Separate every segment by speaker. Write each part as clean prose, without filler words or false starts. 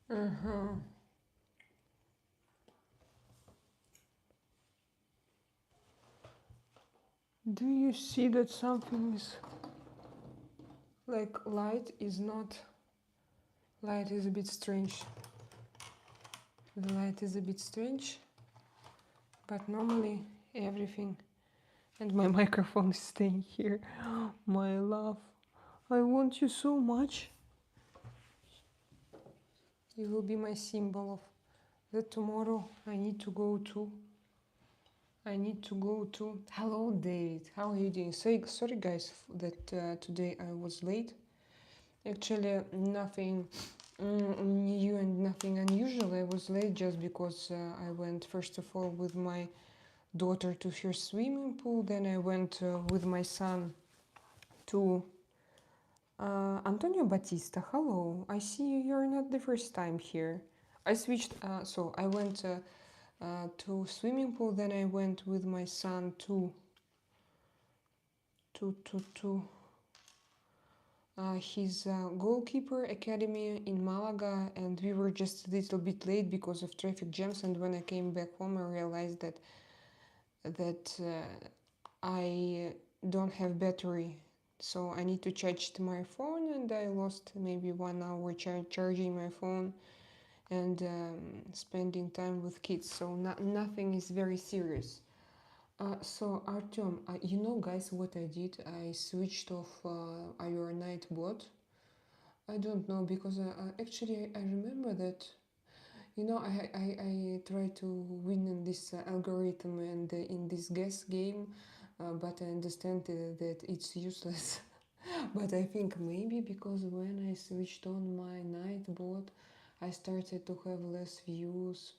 Speaker 1: Uh-huh. Do you see that something is like light is not, light is a bit strange. The light is a bit strange, but normally everything, and my microphone is staying here. My love, I want you so much. You will be my symbol of that tomorrow I need to go to. Hello, David. How are you doing? Sorry, guys, that today I was late. Actually, nothing new and nothing unusual. I was late just because I went first of all with my daughter to her swimming pool. Then I went with my son to Antonio Batista. Hello. I see you. You're not the first time here. I switched. So I went to swimming pool. Then I went with my son to his goalkeeper academy in Malaga, and we were just a little bit late because of traffic jams. And when I came back home, I realized that I don't have battery, so I need to charge my phone, and I lost maybe 1 hour charging my phone and spending time with kids. So nothing is very serious. So Artem, you know, guys, what I did? I switched off your night bot. I don't know because actually I remember that, you know, I try to win in this algorithm and in this guess game, but I understand that it's useless. But I think maybe because when I switched on my night bot, I started to have less views.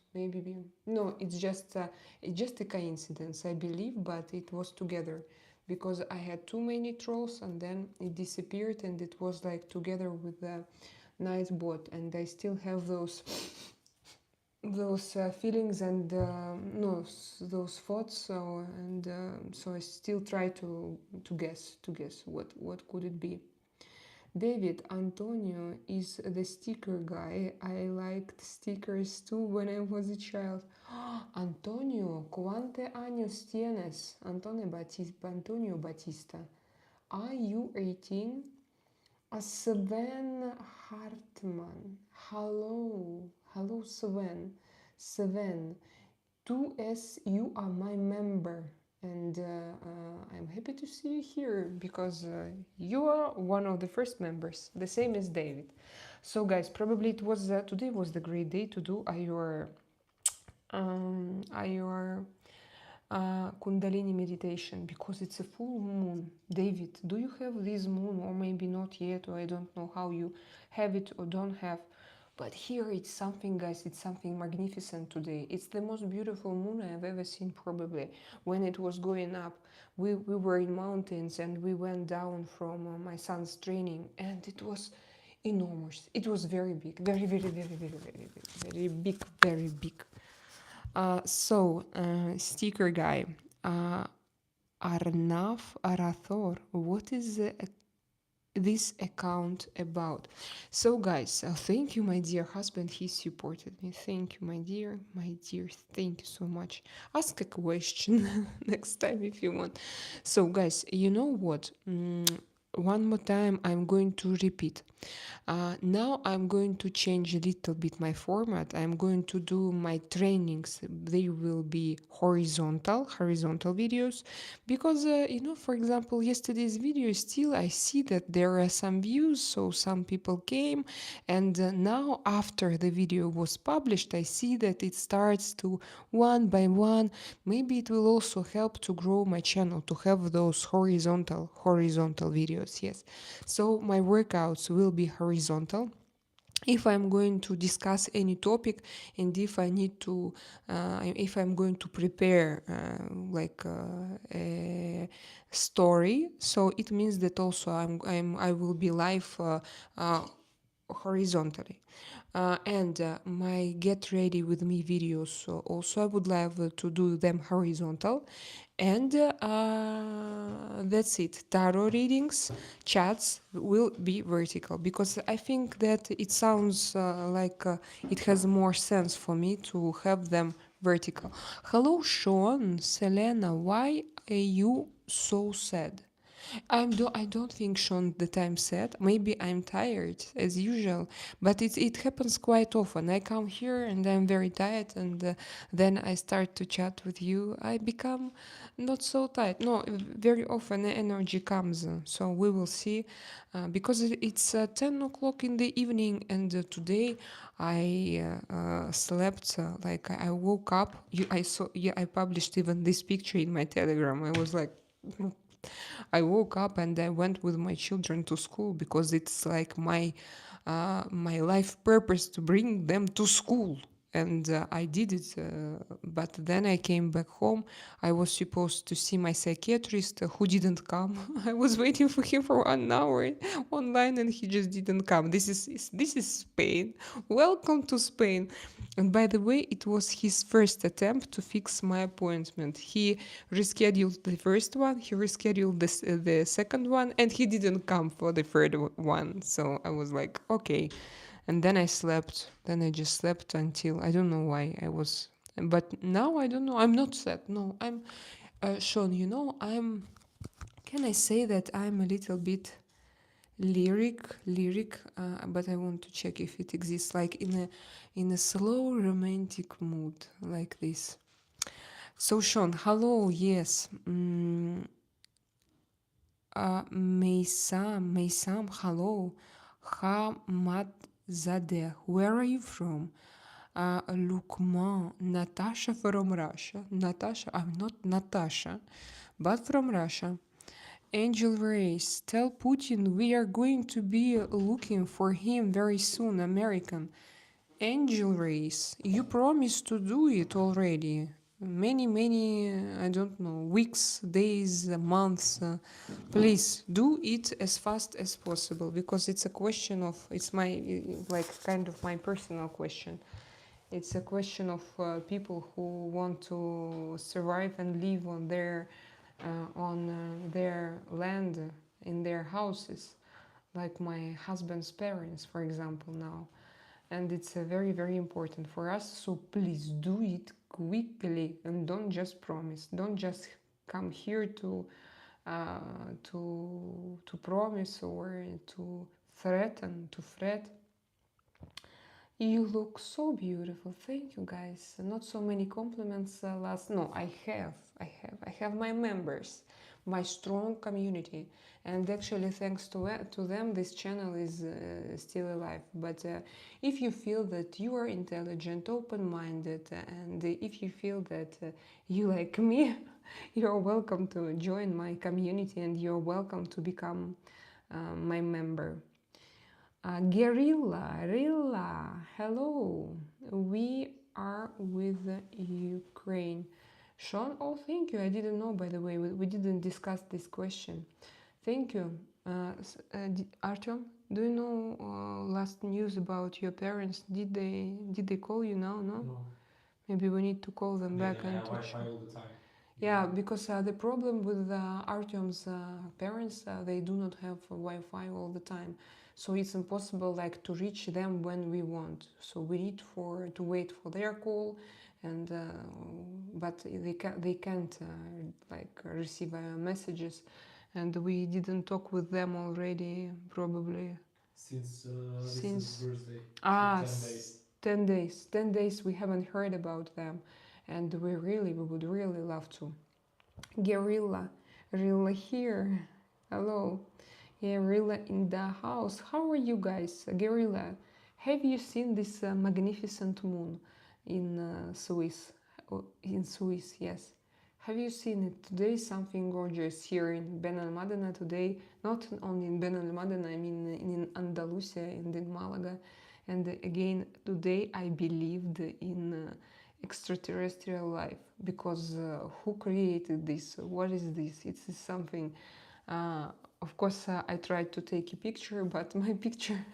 Speaker 1: No, it's just a coincidence, I believe, but it was together because I had too many trolls and then it disappeared and it was like together with the night bot, and I still have those feelings and no those thoughts. So and so I still try to guess what could it be. David, Antonio is the sticker guy. I liked stickers too when I was a child. Antonio, ¿cuántos años tienes? Antonio Batista. Are you 18? Sven Hartman. Hello, Sven. Sven, 2S, you are my member, and I'm happy to see you here because you are one of the first members, the same as David. So, guys, probably it was today was the great day to do your Kundalini meditation because it's a full moon. David, do you have this moon, or maybe not yet, or I don't know how you have it or don't have? But here it's something, guys, it's something magnificent today. It's the most beautiful moon I have ever seen, probably. When it was going up, we were in mountains and we went down from my son's training, and it was enormous. It was very big, very, very, very, very, very, very, very big, very big. Sticker guy, uh, Arnav Arathor, what is this account about? So, guys, thank you, my dear husband. He supported me. Thank you, my dear, my dear. Thank you so much. Ask a question next time if you want. So, guys, you know what? One more time, I'm going to repeat. Now I'm going to change a little bit my format. I'm going to do my trainings. They will be horizontal videos, because you know, for example, yesterday's video, still I see that there are some views, so some people came, and now after the video was published, I see that it starts to one by one. Maybe it will also help to grow my channel to have those horizontal videos. Yes, so my workouts will be horizontal. If I'm going to discuss any topic, and if I'm going to prepare a story, so it means that also I will be live horizontally. And my get ready with me videos, so also I would like to do them horizontal. And that's it. Tarot readings, chats will be vertical, because I think that it sounds like it has more sense for me to have them vertical. Hello, Sean, Selena, why are you so sad? I don't think, Sean, that I'm sad. Maybe I'm tired as usual, but it happens quite often. I come here and I'm very tired, and then I start to chat with you. I become not so tired. No, very often the energy comes. So we will see, because it's 10 o'clock in the evening, and today I slept like I woke up. I saw. Yeah, I published even this picture in my Telegram. I was like. I woke up and I went with my children to school, because it's like my life purpose to bring them to school. And I did it, but then I came back home. I was supposed to see my psychiatrist, who didn't come. I was waiting for him for 1 hour online, and he just didn't come. This is Spain. Welcome to Spain. And by the way, it was his first attempt to fix my appointment. He rescheduled the first one, he rescheduled the second one, and he didn't come for the third one. So I was like, okay. And then I slept. Then I just slept until I don't know why I was. But now I don't know. I'm not sad. No, I'm. Sean, I'm. Can I say that I'm a little bit lyric, but I want to check if it exists, like in a slow romantic mood like this. So Sean, hello, yes. Meysam, hello. Hamad Zadeh, where are you from? Lukman, Natasha from Russia. Natasha, I'm not Natasha, but from Russia. Angel Race, tell Putin we are going to be looking for him very soon, American. Angel Race, you promised to do it already. Many, I don't know, weeks, days, months. Please do it as fast as possible, because it's a question of, it's my, like, kind of my personal question. It's a question of people who want to survive and live on their land, in their houses, like my husband's parents, for example, now. And it's very, very important for us. So please do it quickly, and don't just promise. Don't just come here uh, to promise, or to threaten, to fret. You look so beautiful. Thank you, guys. Not so many compliments last. No, I have my members, my strong community, and actually, thanks to them, this channel is still alive. But if you feel that you are intelligent, open-minded, and if you feel that you like me, you're welcome to join my community, and you're welcome to become my member. Rilla, hello. We are with Ukraine. Sean, oh, thank you. I didn't know, by the way. We didn't discuss this question. Thank you. Artem, do you know last news about your parents? Did they call you now? No?
Speaker 2: No.
Speaker 1: Maybe we need to call them
Speaker 2: They
Speaker 1: back and
Speaker 2: have
Speaker 1: to
Speaker 2: Wi-Fi all the time.
Speaker 1: yeah, because the problem with Artyom's parents, they do not have Wi-Fi all the time, so it's impossible like to reach them when we want. So we need to wait for their call, and but they can't like receive messages, and we didn't talk with them already probably
Speaker 2: Since
Speaker 1: since
Speaker 2: birthday.
Speaker 1: ah
Speaker 2: 10 days.
Speaker 1: 10 days. 10 days we haven't heard about them, and we would really love to. Rilla here. Hello. Yeah, Rilla in the house. How are you guys? Guerrilla, have you seen this magnificent moon in Swiss? In Swiss, yes. Have you seen it? Today something gorgeous here in Ben Almadena today. Not only in Ben Almadena, I mean in Andalusia and in Malaga. And again, today I believed in extraterrestrial life, because who created this? What is this? It's something. Uh, of course, I tried to take a picture, but my picture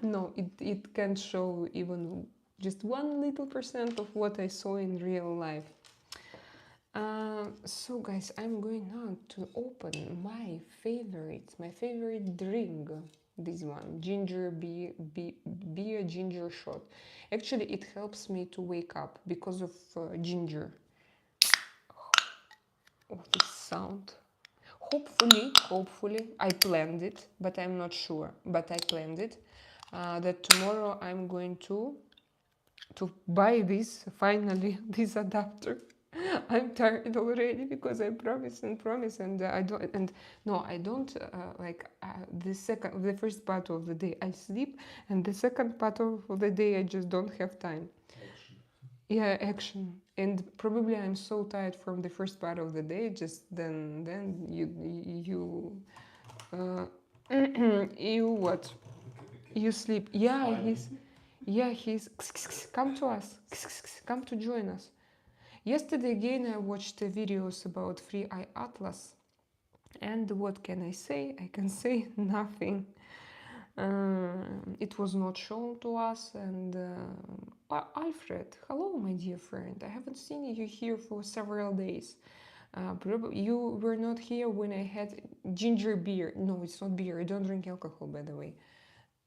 Speaker 1: No, it can show even just 1 little % of what I saw in real life. So guys, I'm going now to open my favorite drink. This one, ginger beer ginger shot. Actually, it helps me to wake up because of ginger. Oh, this sound. Hopefully, I planned it, but I'm not sure. But I planned it. That tomorrow I'm going to buy this finally this adapter. I'm tired already because I promise and I don't and no I don't like the first part of the day I sleep, and the second part of the day I just don't have time. Yeah, action. And probably I'm so tired from the first part of the day, just then you uh, you what? You sleep. He's come to us. Come to join us. Yesterday again I watched videos about Free Eye Atlas, and what can I say? I can say nothing. It was not shown to us, and Alfred, hello my dear friend, I haven't seen you here for several days. Probably you were not here when I had ginger beer. No, it's not beer, I don't drink alcohol, by the way.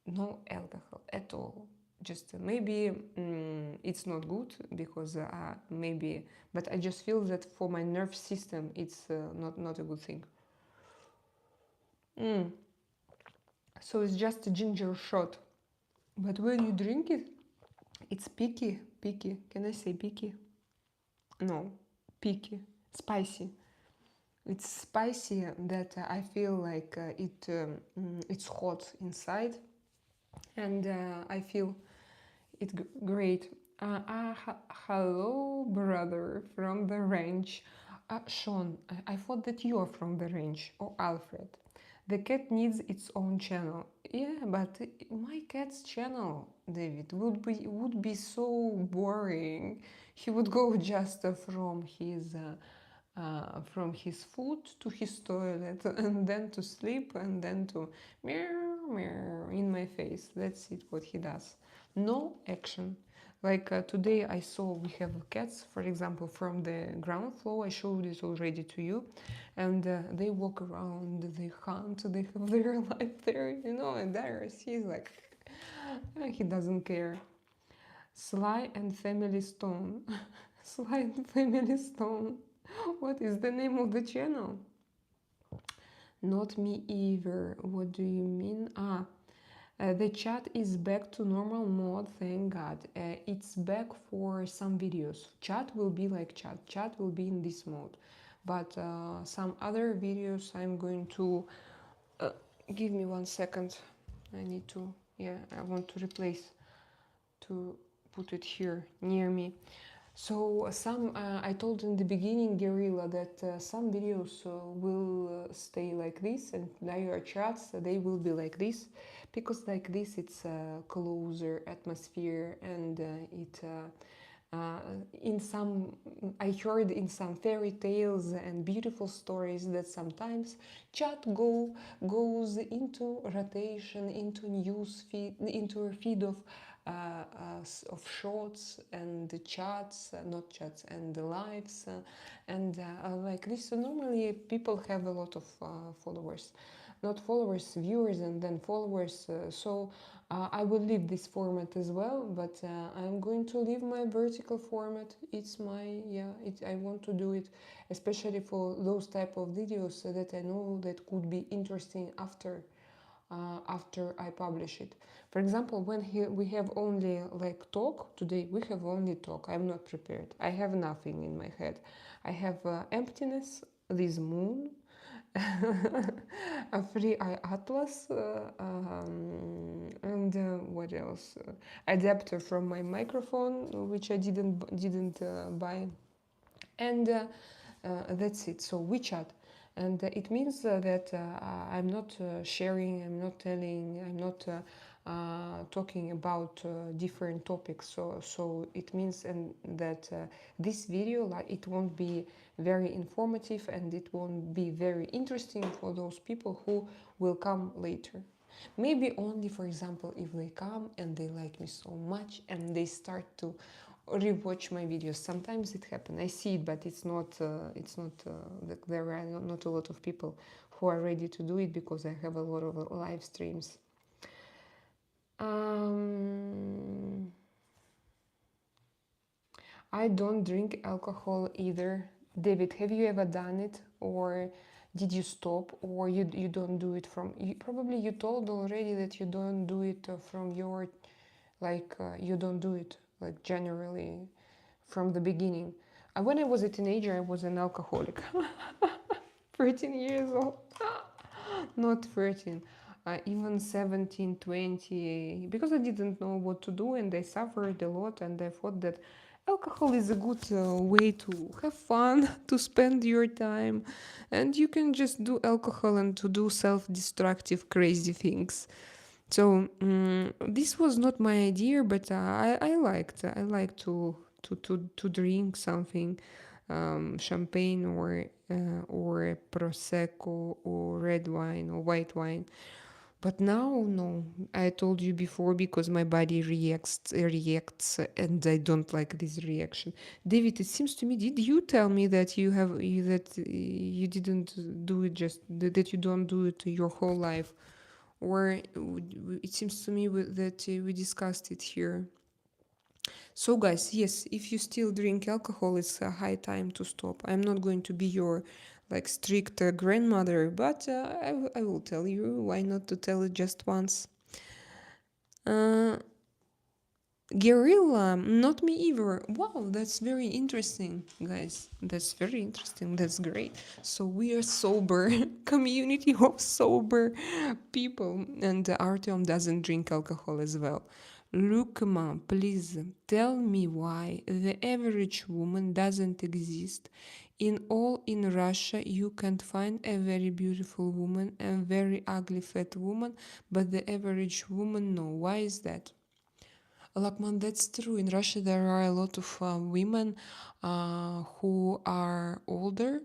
Speaker 1: No alcohol at all. Just maybe it's not good because maybe, but I just feel that for my nerve system it's not a good thing. So it's just a ginger shot, but when you drink it, it's picky. Can I say picky? No, picky, spicy. It's spicy that I feel like it's hot inside, and I feel it great. Hello, brother from the range. Sean, I thought that you are from the range. Oh, Alfred. The cat needs its own channel. Yeah, but my cat's channel, David, would be so boring. He would go just from his food to his toilet, and then to sleep, and then to meow meow in my face. That's it, what he does. No action. Like today I saw we have cats, for example, from the ground floor. I showed it already to you. And they walk around, they hunt, they have their life there, and there he's like, he doesn't care. Sly and Family Stone. Sly and Family Stone. What is the name of the channel? Not me either. What do you mean? The chat is back to normal mode, thank God. It's back for some videos. Chat will be like chat. Chat will be in this mode. But some other videos I'm going to... give me 1 second. I need to... Yeah, I want to replace... to put it here near me. So I told in the beginning, Guerrilla, that some videos will stay like this, and now your chats, they will be like this, because like this it's a closer atmosphere, and in some, I heard in some fairy tales and beautiful stories that sometimes chat goes into rotation, into news feed, into a feed of shorts and chats, not chats, and the lives, and like this. So normally people have a lot of followers, not followers, viewers, and then followers. So I will leave this format as well, but I'm going to leave my vertical format. It's my, I want to do it especially for those type of videos that I know that could be interesting after I publish it. For example, when we have only like talk, today we have only talk. I'm not prepared. I have nothing in my head. I have emptiness, this moon, a Free Eye Atlas, and what else? Adapter from my microphone, which I didn't buy, and that's it. So we chat, and it means that I'm not sharing, I'm not telling, I'm not talking about different topics. So it means and that this video, like, it won't be very informative, and it won't be very interesting for those people who will come later. Maybe only, for example, if they come and they like me so much and they start to rewatch my videos. Sometimes it happens. I see it, but it's not. There are not a lot of people who are ready to do it because I have a lot of live streams. I don't drink alcohol either. David, have you ever done it, or did you stop, or you don't do it from? Probably you told already that you don't do it from your, you don't do it like generally from the beginning. When I was a teenager, I was an alcoholic. 13 years old. Not 13. Even 17, 20, because I didn't know what to do and I suffered a lot, and I thought that alcohol is a good way to have fun, to spend your time, and you can just do alcohol and to do self-destructive crazy things. So this was not my idea, but I liked to drink something, champagne or prosecco or red wine or white wine. But now, no, I told you before, because my body reacts, and I don't like this reaction. David, it seems to me, did you tell me that you didn't do it, just that you don't do it your whole life, or it seems to me that we discussed it here. So guys, yes, if you still drink alcohol, it's a high time to stop. I'm not going to be your strict grandmother, but I will tell you. Why not to tell it just once? Guerrilla, not me either. Wow, that's very interesting, guys. That's very interesting. That's great. So we are sober, community of sober people, and Artem doesn't drink alcohol as well. Lukma, please tell me why the average woman doesn't exist. In Russia, you can find a very beautiful woman and very ugly fat woman, but the average woman, no. Why is that? Lakman, that's true. In Russia, there are a lot of women who are older,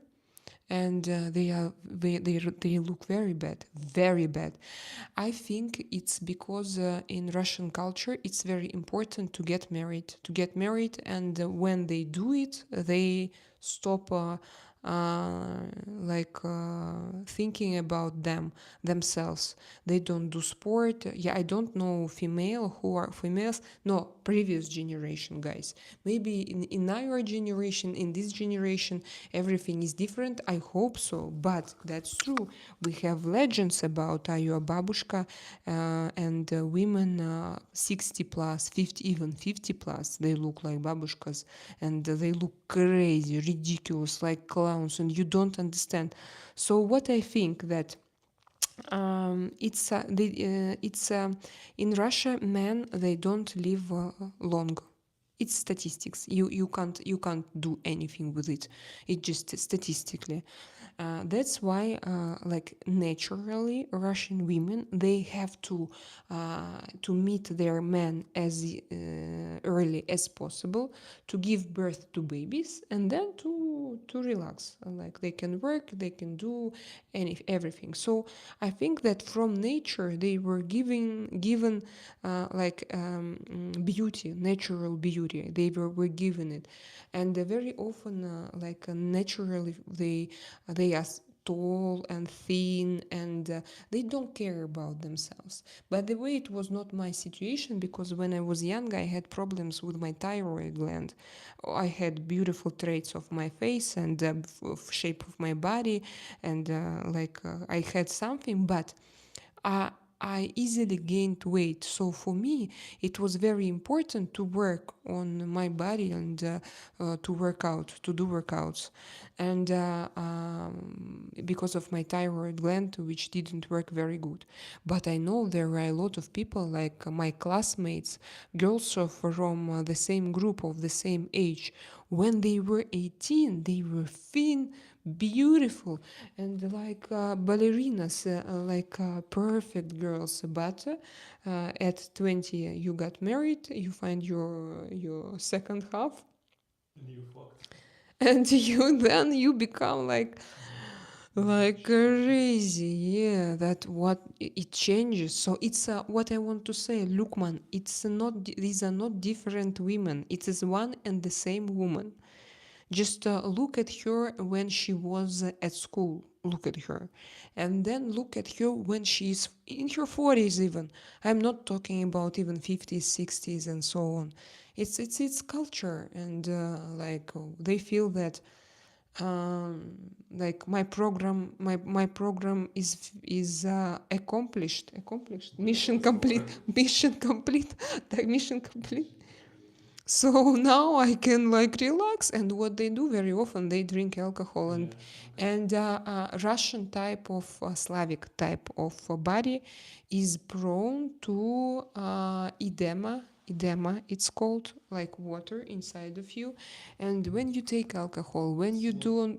Speaker 1: and they look very bad, very bad. I think it's because in Russian culture, it's very important to get married, and when they do it, they stop. Thinking about themselves. They don't do sport. Yeah, I don't know females. No, previous generation, guys. Maybe in our generation, in this generation, everything is different. I hope so, but that's true. We have legends about Ayo Babushka and women 60 plus, 50, even 50 plus. They look like babushkas, and they look crazy, ridiculous, like clowns, and you don't understand. So what I think that in Russia, men, they don't live long. It's statistics. You can't do anything with it. It's just statistically. That's why, naturally, Russian women, they have to meet their men as early as possible, to give birth to babies, and then to relax. Like, they can work, they can do everything. So I think that from nature they were given beauty, natural beauty. They were given it, and very often, naturally, they are tall and thin, and they don't care about themselves. By the way, it was not my situation, because when I was young, I had problems with my thyroid gland. I had beautiful traits of my face and shape of my body, and I had something, but I easily gained weight. So for me, it was very important to work on my body and to work out, to do workouts. And because of my thyroid gland, which didn't work very good. But I know there are a lot of people, like my classmates, girls from the same group of the same age. When they were 18, they were thin, beautiful, and like ballerinas, perfect girls. But at 20, you got married, you find your second half,
Speaker 2: and you fucked.
Speaker 1: and you become like like crazy. Yeah, that what it changes. So it's what I want to say, Lukman. It's not these are not different women. It is one and the same woman. Just look at her when she was at school. Look at her. And then look at her when she's in her 40s even. I'm not talking about even 50s, 60s and so on. It's culture and they feel that like my program is accomplished mission complete mission complete the mission complete. So now I can like relax. And what they do very often, they drink alcohol and Russian type of Slavic type of body is prone to edema. Edema, it's called, like water inside of you. And when you take alcohol, when you do,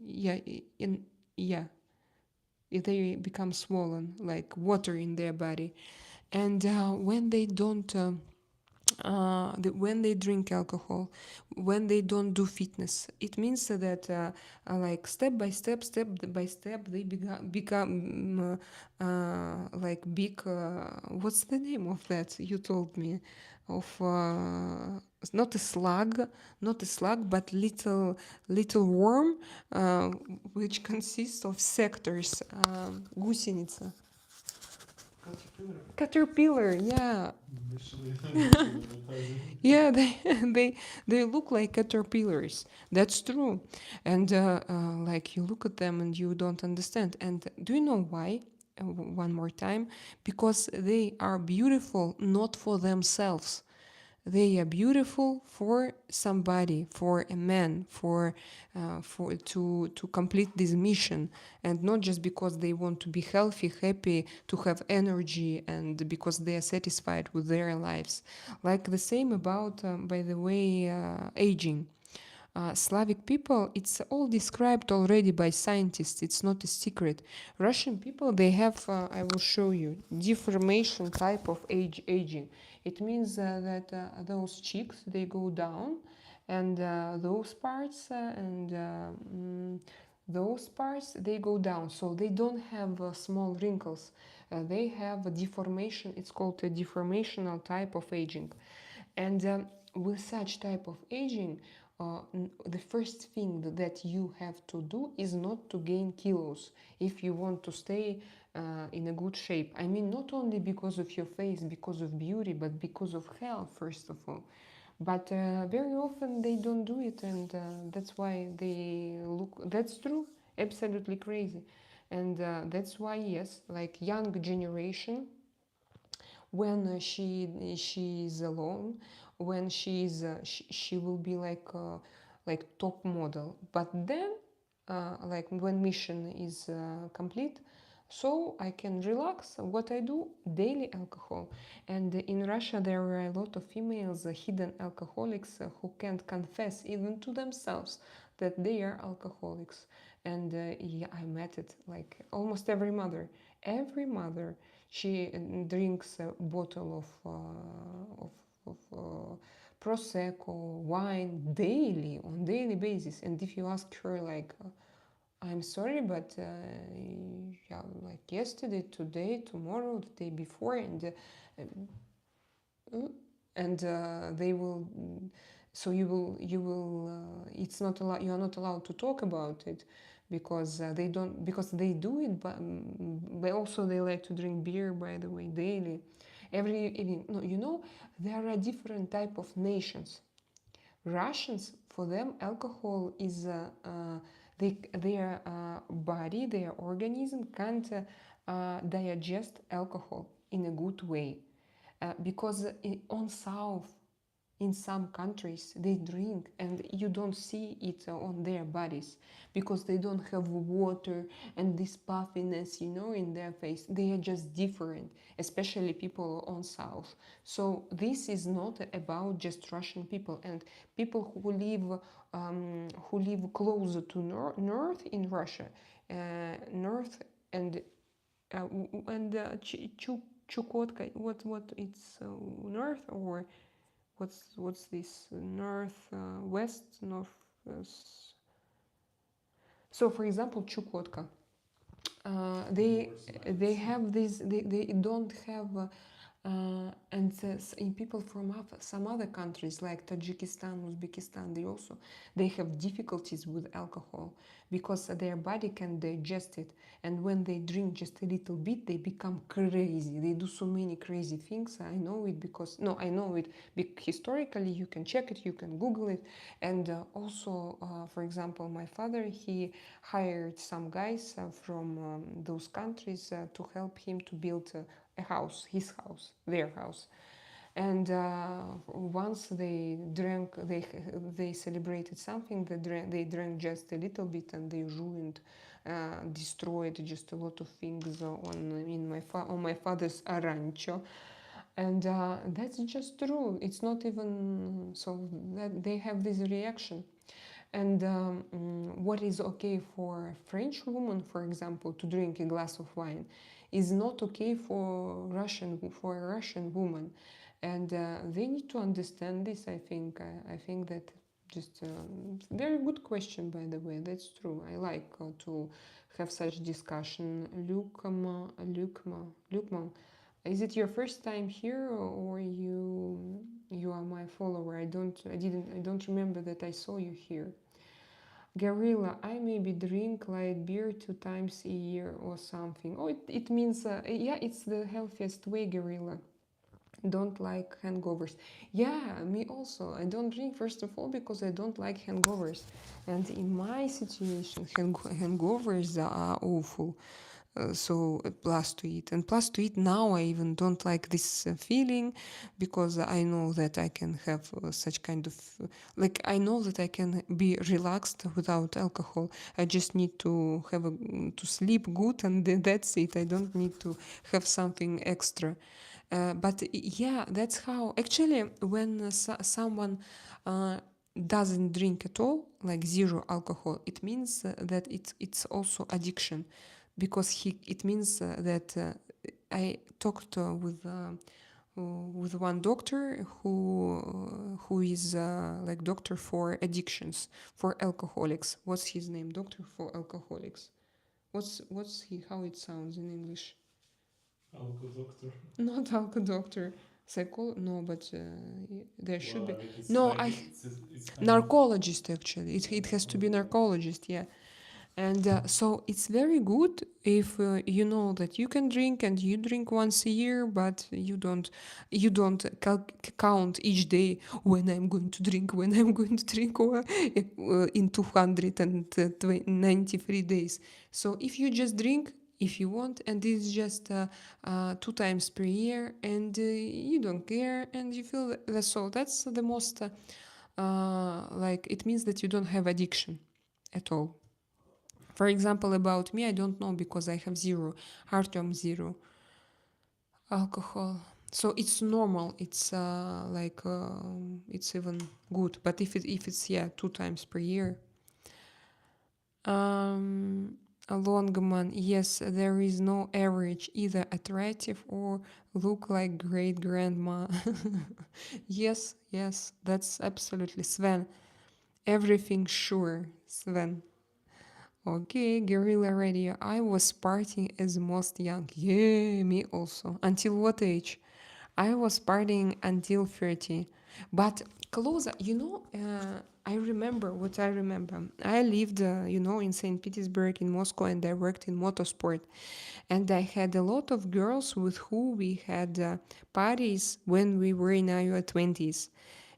Speaker 1: yeah, in yeah, they become swollen, like water in their body. And when they don't. When they drink alcohol, when they don't do fitness, it means that like step by step, they become like big. What's the name of that? You told me of not a slug, not a slug, but little worm, uh, which consists of sectors. Гусеница. Caterpillar, yeah. Yeah, they they look like caterpillars. That's true. And like you look at them and you don't understand. And do you know why? One more time, because they are beautiful not for themselves. They are beautiful for somebody, for a man, for to complete this mission, and not just because they want to be healthy, happy, to have energy, and because they are satisfied with their lives. Like the same about, by the way, aging. Slavic people, it's all described already by scientists. It's not a secret. Russian people, they have, I will show you, deformation type of aging. It means that those cheeks, they go down, and those parts those parts, they go down. So they don't have small wrinkles. They have a deformation. It's called a deformational type of aging. And with such type of aging, the first thing that you have to do is not to gain kilos if you want to stay in a good shape. I mean, not only because of your face, because of beauty, but because of health, first of all. But very often they don't do it, and that's why they look. That's true, absolutely crazy. And that's why, yes, like young generation, when she is alone, when she will be like top model. But then like when mission is complete, so I can relax. What I do, daily alcohol. And in Russia there are a lot of females, hidden alcoholics, who can't confess even to themselves that they are alcoholics. And yeah, I met it, like almost every mother, she drinks a bottle of prosecco, wine daily, on daily basis. And if you ask her, like, I'm sorry, but yeah, like yesterday, today, tomorrow, the day before, they will. So it's not allowed. You are not allowed to talk about it because they don't. Because they do it, but also they like to drink beer. By the way, daily, every evening. No, there are different type of nations. Russians, for them, alcohol is their body, their organism can't digest alcohol in a good way, because on south, in some countries, they drink and you don't see it on their bodies because they don't have water and this puffiness, in their face. They are just different, especially people on south. So this is not about just Russian people, and people who live closer to north in Russia, north and Chukotka. What it's north, or what's this, north, west, north, So, for example, Chukotka, they have this. They don't have. And in people from some other countries like Tajikistan, Uzbekistan, they have difficulties with alcohol because their body can digest it, and when they drink just a little bit, they become crazy. They do so many crazy things. I know it because no, I know it historically. You can check it, you can Google it, and also, for example, my father, he hired some guys from those countries to help him to build a house, his house, their house. And once they drank, they celebrated something. They drank just a little bit, and they ruined, destroyed just a lot of things on my father's rancho. And that's just true. It's not even so that they have this reaction. And what is okay for a French woman, for example, to drink a glass of wine, is not okay for a Russian woman, and they need to understand this. I think. I think that just very good question, by the way. That's true. I like to have such discussion. Lukma, is it your first time here, or you are my follower? I don't remember that I saw you here. Gorilla, I maybe drink light beer 2 times a year or something. Oh, it means, yeah, it's the healthiest way, Gorilla. Don't like hangovers. Yeah, me also. I don't drink, first of all, because I don't like hangovers. And in my situation, hangovers are awful. So plus to it, and plus to it, now I even don't like this feeling, because I know that I can have such kind of like, I know that I can be relaxed without alcohol. I just need to have to sleep good, and that's it. I don't need to have something extra. But yeah, that's how actually when someone doesn't drink at all, like zero alcohol, it means that it's also addiction, because it means that I talked with one doctor who is like doctor for addictions, for alcoholics. What's his name? Doctor for alcoholics. What's he? How it sounds in English? Alco doctor. Not alco doctor. No, but there should be. No, it's narcologist actually. It has to be narcologist. Yeah. And so it's very good if you know that you can drink, and you drink once a year, but you don't count each day when I'm going to drink, or in 293 days. So if you just drink if you want, and it's just 2 times per year, and you don't care, and you feel that's all. That's the most like, it means that you don't have addiction at all. For example, about me, I don't know, because I have zero, Artem zero alcohol. So it's normal. It's like it's even good. But if it's 2 times per year. A Longman, yes, there is no average, either attractive or look like great grandma. Yes, that's absolutely Sven. Everything sure, Sven. Okay, guerrilla radio. I was partying as most young. Yeah, me also. Until what age? I was partying until 30. But closer, I remember what I remember. I lived, in St. Petersburg, in Moscow, and I worked in motorsport. And I had a lot of girls with who we had parties when we were in our 20s.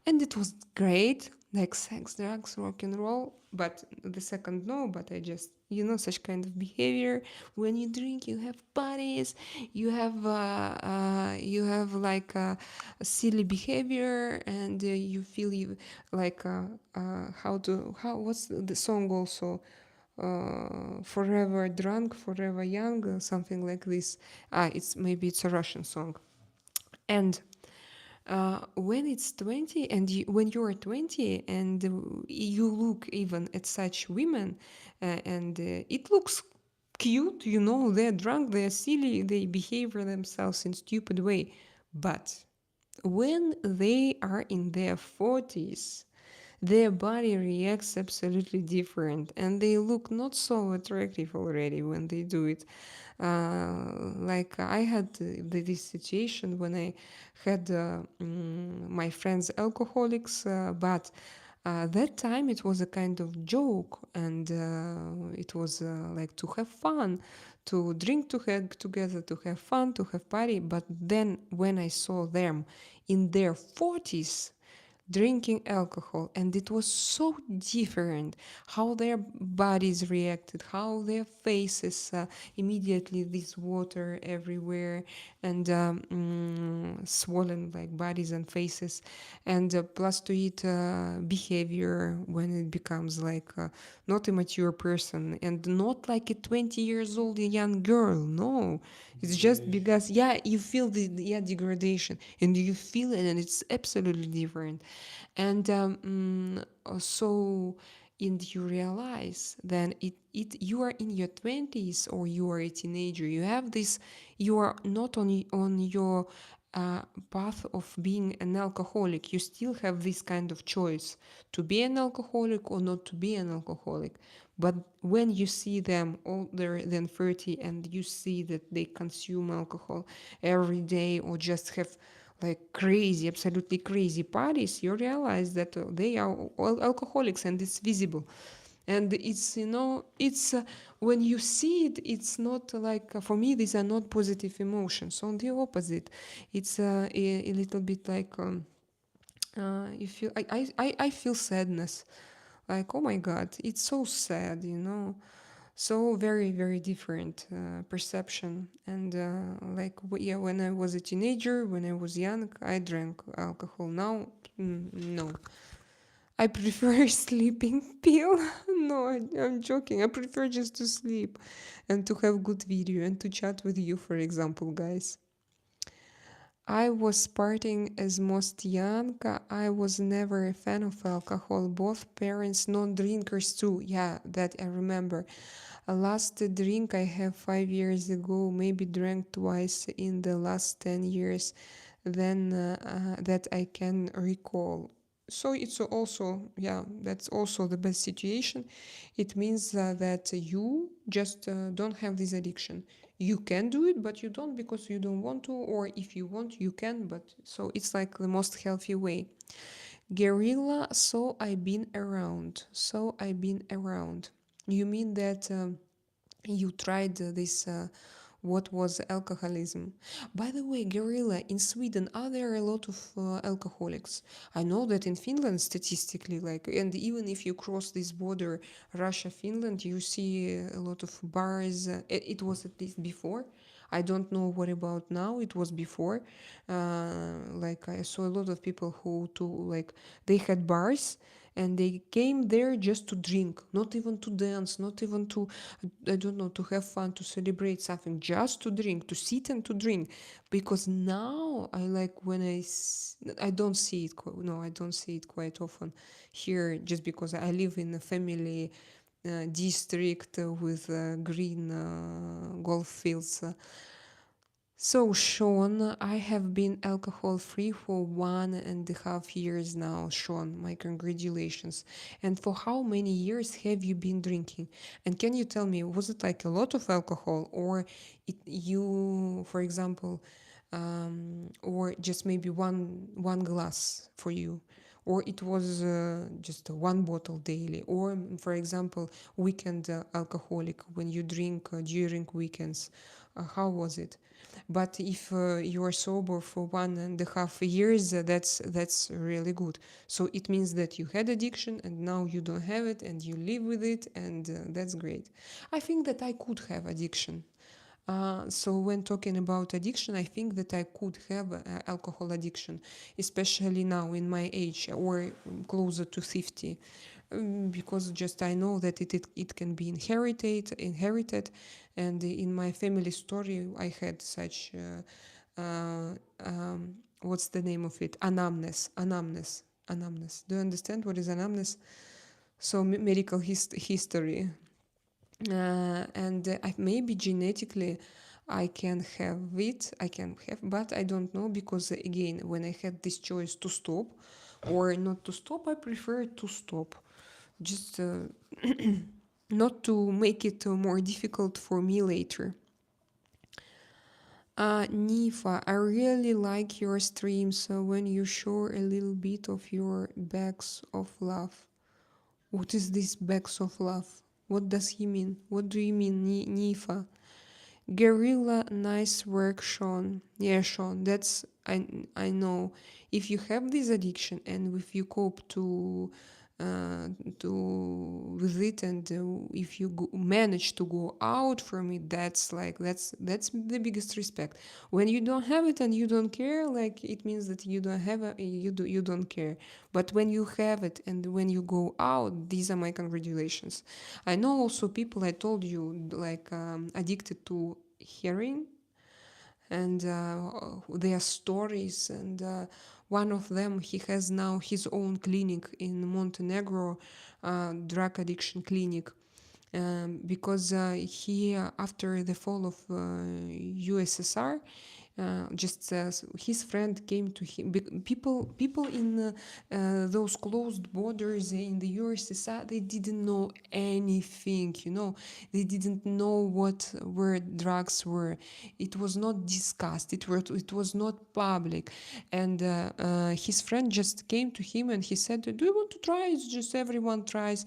Speaker 1: And it was great, like sex, drugs, rock and roll. But the second, no, but I just, such kind of behavior. When you drink, you have parties, you have like a silly behavior, and you feel like, what's the song also? Forever drunk, forever young, something like this. It's a Russian song. And when it's 20, and when you're 20, and you look even at such women, and it looks cute, they're drunk, they're silly, they behave themselves in stupid way. But when they are in their 40s, their body reacts absolutely different, and they look not so attractive already when they do it. Like I had this situation when I had my friends alcoholics, but that time it was a kind of joke, and it was like to have fun, to drink to have together, to have fun, to have party. But then when I saw them in their 40s drinking alcohol, and it was so different how their bodies reacted, how their faces immediately this water everywhere, and swollen like bodies and faces, and plus to it behavior when it becomes like not a mature person and not like a 20 years old young girl. No, it's just
Speaker 2: Yes.
Speaker 1: because you feel the degradation, and you feel it, and it's absolutely different. And so and you realize then you are in your 20s or you are a teenager, you have this, you are not on your uh, path of being an alcoholic. You still have this kind of choice to be an alcoholic or not to be an alcoholic. But when you see them older than 30 and you see that they consume alcohol every day or just have like crazy, absolutely crazy parties, you realize that they are all alcoholics, and it's visible. And it's, it's when you see it, it's not like, for me, these are not positive emotions. On the opposite, it's a little bit like, you feel, I feel sadness. Like, oh my God, it's so sad, so very, very different perception. And like, yeah, when I was a teenager, when I was young, I drank alcohol. Now, no, I prefer sleeping pill. No, I'm joking. I prefer just to sleep and to have good video and to chat with you, for example, guys. I was partying as most young. I was never a fan of alcohol. Both parents non-drinkers too. Yeah, that I remember. A last drink I have 5 years ago. Maybe drank twice in the last 10 years. Then that I can recall. So it's also, yeah, that's also the best situation. It means that you just don't have this addiction. You can do it, but you don't because you don't want to, or if you want, you can. But so it's like the most healthy way. Guerrilla, so I've been around. So I've been around. You mean that you tried this what was alcoholism. By the way, Gorilla, in Sweden, are there a lot of alcoholics? I know that in Finland, statistically, like, and even if you cross this border, Russia, Finland, you see a lot of bars. It was at least before. I don't know what about now. It was before. Like I saw a lot of people who to like they had bars and they came there just to drink, not even to dance, not even to, I don't know, to have fun, to celebrate something, just to drink, to sit and to drink. Because now I like when I don't see it. No, I don't see it quite often here, just because I live in a family district with green golf fields. So, Sean, I have been alcohol free for 1.5 years now. Sean, my congratulations. And for how many years have you been drinking? And can you tell me, was it like a lot of alcohol, or you, for example, or just maybe one glass for you? Or it was just one bottle daily, or for example, weekend alcoholic when you drink during weekends. How was it? But if you are sober for 1.5 years, that's really good. So it means that you had addiction and now you don't have it and you live with it, and that's great. I think that I could have addiction. So when talking about addiction, I think that I could have alcohol addiction, especially now in my age or closer to 50. Because just I know that it can be inherited, and in my family story I had such what's the name of it, anamnes. Do you understand what is anamnes? So medical history, and maybe genetically I can have it, I can have, but I don't know, because again, when I had this choice to stop, or not to stop. I prefer to stop, just not to make it more difficult for me later. Nifa, I really like your streams when you show a little bit of your bags of love. What is this bags of love? What does he mean? What do you mean, Nifa? Guerrilla, nice work, Sean. Yeah, Sean, that's I know. If you have this addiction and if you cope uh, to with it, and if you manage to go out from it, that's the biggest respect. When you don't have it and you don't care, like it means that you don't have a, you don't care. But when you have it and when you go out, these are my congratulations. I know also people, I told you, like addicted to hearing, and their stories, and one of them, he has now his own clinic in Montenegro, drug addiction clinic, because he after the fall of USSR, just his friend came to him. People in those closed borders in the USSR, they didn't know anything, they didn't know what were drugs were. It was not discussed, it was not public. And his friend just came to him and he said, do you want to try? It's just everyone tries.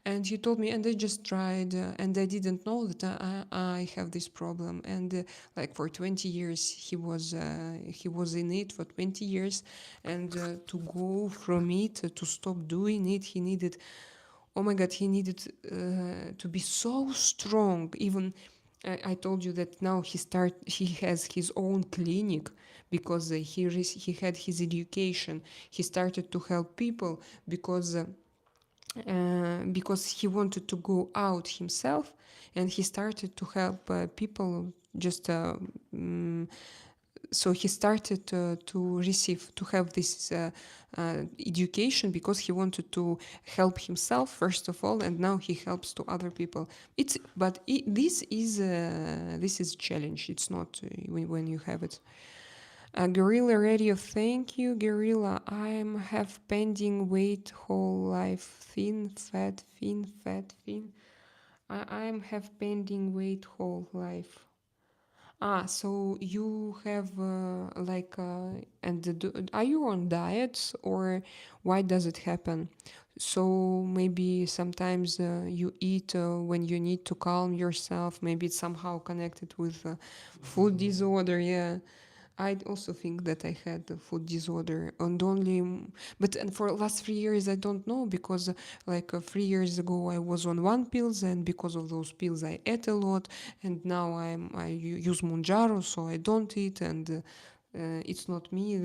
Speaker 1: And he told me, and I just tried, and I didn't know that I have this problem. And like for 20 years he was in it for 20 years, and to go from it, to stop doing it, he needed, oh my god, he needed to be so strong. Even I told you that now he has his own clinic, because he had his education. He started to help people because he wanted to go out himself, and he started to help people, just so he started to have this education, because he wanted to help himself first of all, and now he helps to other people. This is challenge. It's not when you have it. Guerrilla Radio, thank you, Guerrilla. I'm have pending weight whole life, thin, fat, thin, fat, thin. I'm have pending weight whole life. So you have are you on diets, or why does it happen? So maybe sometimes you eat when you need to calm yourself. Maybe it's somehow connected with food disorder. Yeah, I also think that I had a food disorder, and but and for the last 3 years I don't know, because 3 years ago I was on one pills, and because of those pills I ate a lot, and now use Monjaro, so I don't eat, and it's not me.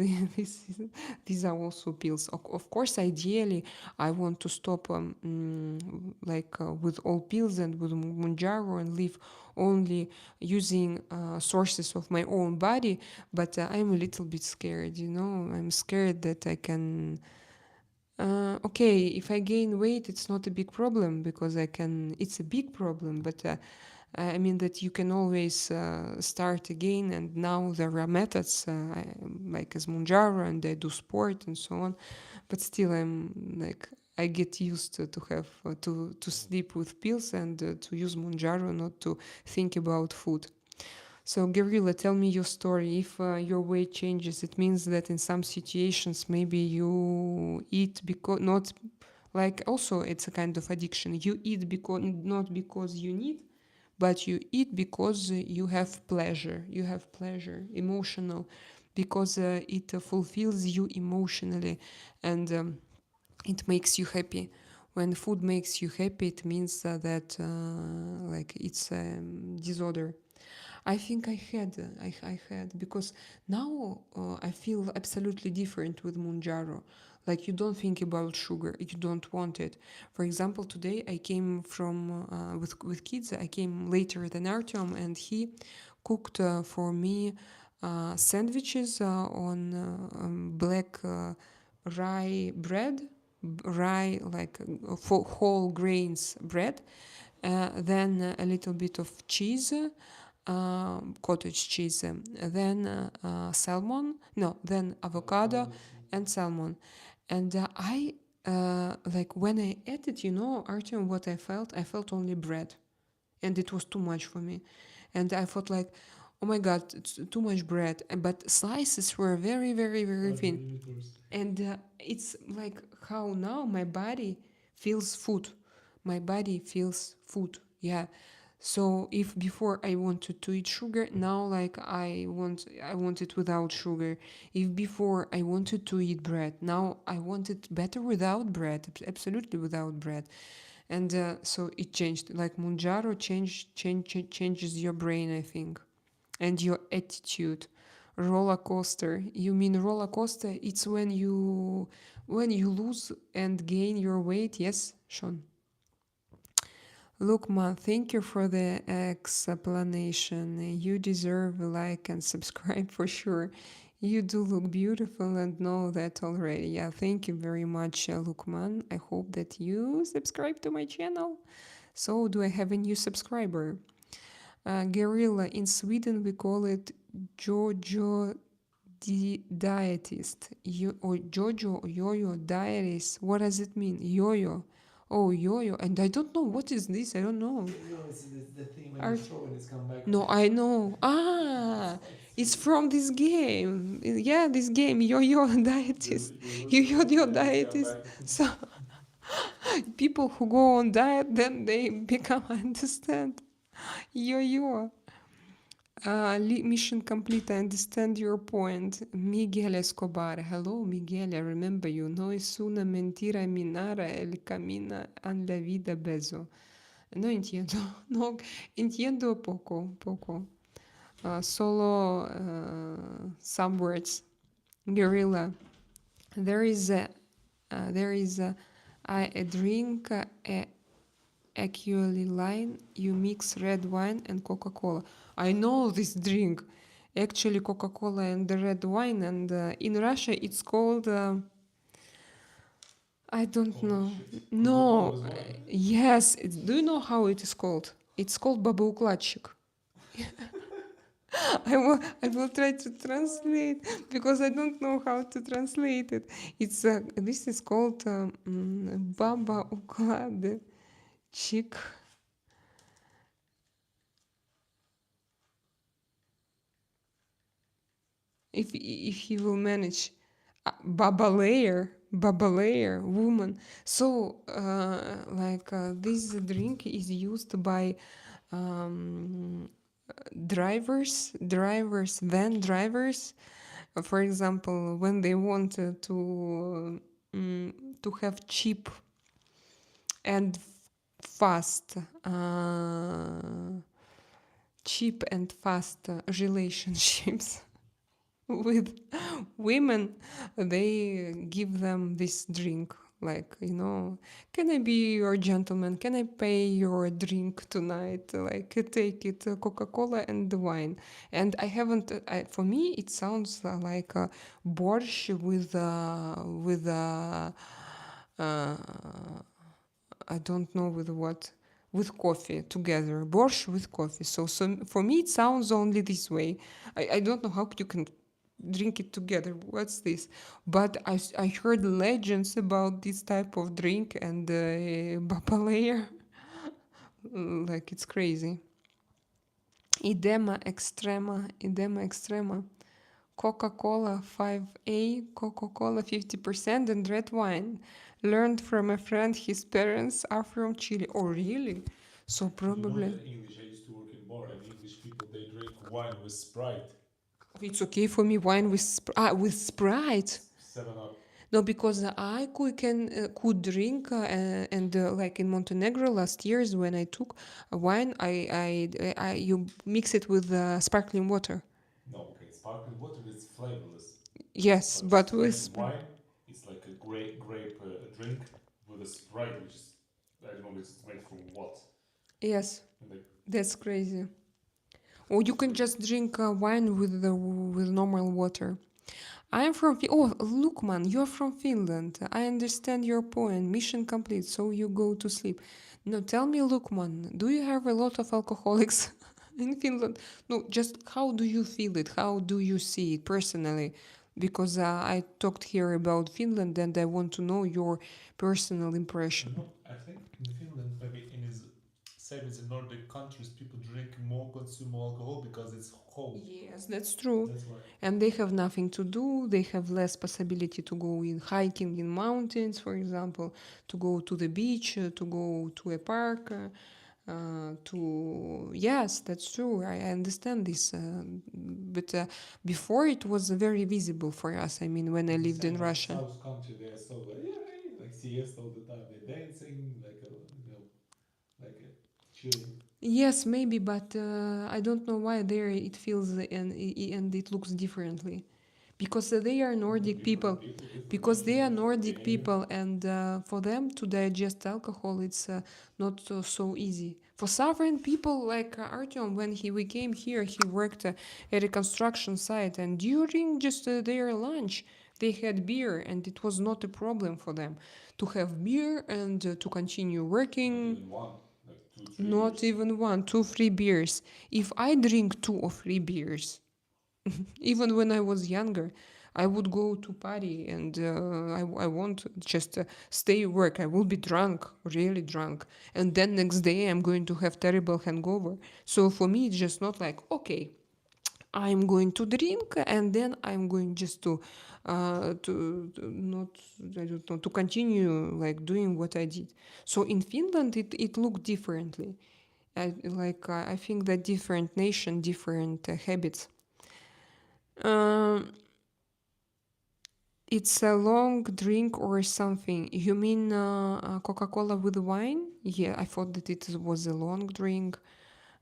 Speaker 1: These are also pills. Of course, ideally, I want to stop with all pills and with Monjaro, and live only using sources of my own body. But I'm a little bit scared. I'm scared that I can. Okay, if I gain weight, it's not a big problem, because I can. It's a big problem, but I mean that you can always start again, and now there are methods like as Monjaro, and I do sport and so on. But still, I get used to have to sleep with pills, and to use Monjaro, not to think about food. So, Gabriela, tell me your story. If your weight changes, it means that in some situations maybe you eat because not, like, also it's a kind of addiction. You eat because not because you need, but you eat because you have pleasure. You have pleasure, emotional, because it fulfills you emotionally, and it makes you happy. When food makes you happy, it means that it's a disorder. I think I had, because now I feel absolutely different with Monjaro. Like, you don't think about sugar, you don't want it. For example, today I came from with kids. I came later than Artem, and he cooked for me sandwiches on black rye bread, rye, like whole grains bread, then a little bit of cheese, cottage cheese, then salmon, no, then avocado and salmon. And I like when I ate it, Artem, what I felt only bread, and it was too much for me. And I felt like, oh my god, it's too much bread. But slices were very, very, very
Speaker 2: 5
Speaker 1: thin.
Speaker 2: millimeters.
Speaker 1: And it's like how now my body feels food. My body feels food. Yeah. So if before I wanted to eat sugar, now like I want it without sugar. If before I wanted to eat bread, now I want it better without bread, absolutely without bread. And so it changed. Like Munjaro changes your brain, I think, and your attitude. Roller coaster. You mean roller coaster? It's when you lose and gain your weight. Yes, Sean. Look, man, thank you for the explanation. You deserve a like and subscribe for sure. You do look beautiful and know that already. Yeah, thank you very much, Lukman. I hope that you subscribe to my channel. So, do I have a new subscriber? Guerrilla. In Sweden, we call it Jojo dietist. Or Jojo or Yo-Yo dietist. What does it mean? Yo-Yo. Oh, yo-yo. And I don't know. What is this? I don't know.
Speaker 2: It's the thing when you
Speaker 1: Art.
Speaker 2: throw and it's come back.
Speaker 1: No, I know. Ah, it's from this game. Yeah, this game. Yo-yo dietist.
Speaker 2: You lose weight
Speaker 1: Yo-yo
Speaker 2: and it's come
Speaker 1: dietist.
Speaker 2: back.
Speaker 1: So people who go on diet, then they become, I understand. Yo-yo. Mission complete. I understand your point. Miguel Escobar. Hello, Miguel. I remember you. No es una mentira minara el camina en la vida beso. No entiendo. No entiendo poco. Solo some words. Guerrilla. There is a drink. Actually line you mix red wine and Coca-Cola. I know this drink. Actually Coca-Cola and the red wine, and in Russia it's called I don't
Speaker 2: Holy
Speaker 1: know.
Speaker 2: shit. Coca-Cola
Speaker 1: No.
Speaker 2: with wine.
Speaker 1: Yes, do you know how it is called? It's called babaukladchik. I will try to translate because I don't know how to translate it. It's this is called baba uklad chik. If he will manage, baba layer woman. So this drink is used by um, van drivers, for example, when they want to have cheap and fast relationships with women. They give them this drink, like, can I be your gentleman, can I pay your drink tonight, like take it, Coca-Cola and the wine. And I haven't for me it sounds like a borscht with uh, I don't know with what, with coffee together, borscht with coffee. So for me it sounds only this way. I don't know how you can drink it together. What's this? But I heard legends about this type of drink, and Baba layer, like it's crazy. Edema extrema. Coca-Cola 5A, Coca-Cola 50%, and red wine. Learned from a friend, his parents are from Chile. Oh, really? So
Speaker 2: You know
Speaker 1: probably
Speaker 2: that English, I used to work in bar and English people, they drink wine with Sprite.
Speaker 1: it's okay for me. Wine with Sprite.
Speaker 2: 7 Up.
Speaker 1: No, because I could drink and like in Montenegro last years when I took wine, I you mix it with sparkling water.
Speaker 2: No, okay, sparkling water is flavorless.
Speaker 1: Yes,
Speaker 2: But
Speaker 1: but
Speaker 2: just
Speaker 1: with
Speaker 2: plain wine, it's like a grape drink with a Sprite, which is, I don't know, it's made from what?
Speaker 1: yes,
Speaker 2: And like,
Speaker 1: that's crazy. Or you can just drink wine with normal water. I am from. Oh, look, man, you're from Finland. I understand your point. Mission complete. So you go to sleep. No, tell me, Lukman, do you have a lot of alcoholics in Finland? No, just how do you feel it? How do you see it personally? because I talked here about Finland and I want to know your personal impression.
Speaker 2: I think in Finland, maybe in his same as in Nordic countries, people drink more, consume more alcohol because it's cold.
Speaker 1: Yes, that's true.
Speaker 2: That's why.
Speaker 1: And they have nothing to do. They have less possibility to go in hiking in mountains, for example, to go to the beach, to go to a park. To yes, that's true. I understand this, but before it was very visible for us. I mean, when I
Speaker 2: It's the
Speaker 1: lived in
Speaker 2: same like
Speaker 1: Russia.
Speaker 2: South country. They are so like yeah, like siesta all the time. They're dancing like like chilling.
Speaker 1: Yes, maybe, but I don't know why there it feels and it looks differently, because they are Nordic people,
Speaker 2: Different people, different
Speaker 1: because they are
Speaker 2: nationality.
Speaker 1: Nordic
Speaker 2: Yeah.
Speaker 1: people, and for them to digest alcohol, it's not so easy. For Southern people like Artem, when we came here, he worked at a construction site, and during just their lunch, they had beer, and it was not a problem for them to have beer and to continue
Speaker 2: Not
Speaker 1: working.
Speaker 2: even one, like two, three
Speaker 1: Not
Speaker 2: beers.
Speaker 1: even one, two, three beers. If I drink two or three beers, even when I was younger, I would go to party and I won't just stay work. I will be drunk, really drunk. And then next day I'm going to have terrible hangover. So for me, it's just not like, okay, I'm going to drink and then I'm going just to not, I don't know, to continue like doing what I did. So in Finland, it looked differently. I think that different nation, different habits. Um, it's a long drink or something. You mean Coca-Cola with wine? Yeah, I thought that it was a long drink,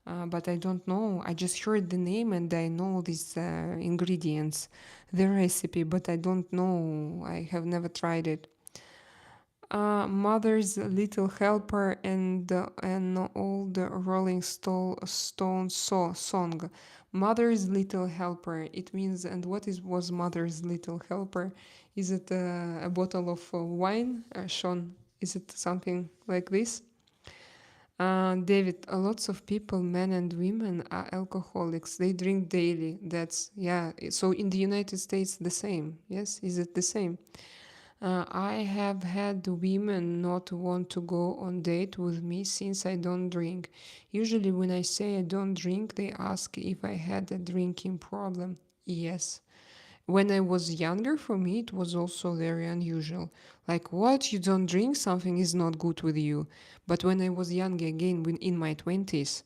Speaker 1: but I don't know. I just heard the name and I know these ingredients, the recipe, but I don't know. I have never tried it. Mother's Little Helper and an old Stones song. Mother's Little Helper. It means, and what was Mother's Little Helper? Is it a bottle of wine, Sean? Is it something like this? David, lots of people, men and women, are alcoholics. They drink daily. That's, yeah. So in the United States, the same. Yes, is it the same? I have had women not want to go on date with me since I don't drink. Usually when I say I don't drink, they ask if I had a drinking problem. Yes. When I was younger, for me, it was also very unusual. Like, what? You don't drink? Something is not good with you. But when I was young, again, in my 20s,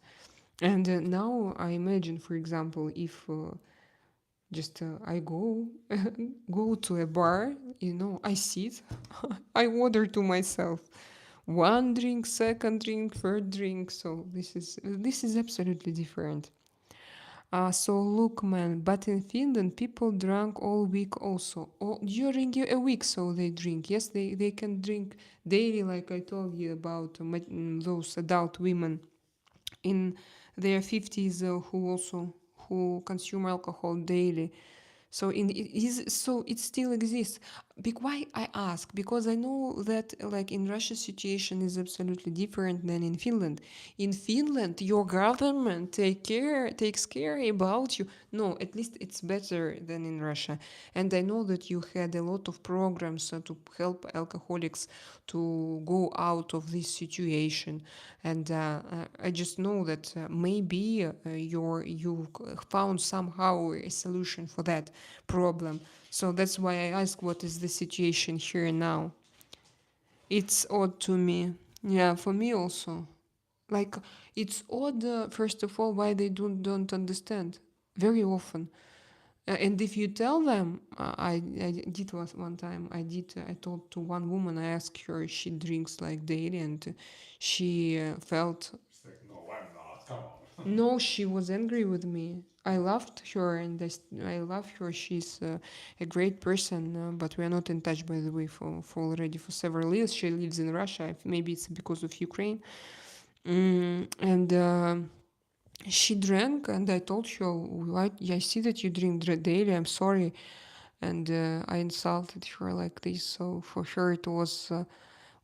Speaker 1: and now I imagine, for example, if just I go go to a bar, I sit, I order to myself one drink, second drink, third drink. So this is absolutely different. So look, man, but in Finland, people drank all week also, or during a week. So they drink. Yes, they can drink daily, like I told you about those adult women in their 50s who consume alcohol daily. So it still exists. Why I ask? Because I know that like in Russia situation is absolutely different than in Finland. In Finland, your government takes care about you. No, at least it's better than in Russia. And I know that you had a lot of programs to help alcoholics to go out of this situation. And I just know that maybe you found somehow a solution for that problem. So that's why I ask what is the situation here now. It's odd to me. Yeah, for me also. Like it's odd, first of all, why they don't understand very often. And if you tell them, I did one time. I told to one woman. I asked her if she drinks like daily, and she felt
Speaker 2: It's like, no, I'm not. Come on.
Speaker 1: no. She was angry with me. I loved her, and I love her. She's a great person, but we are not in touch, by the way, for already for several years. She lives in Russia. Maybe it's because of Ukraine. And she drank, and I told her, "Why? I see that you drink daily. I'm sorry." And I insulted her like this. So for her, it was,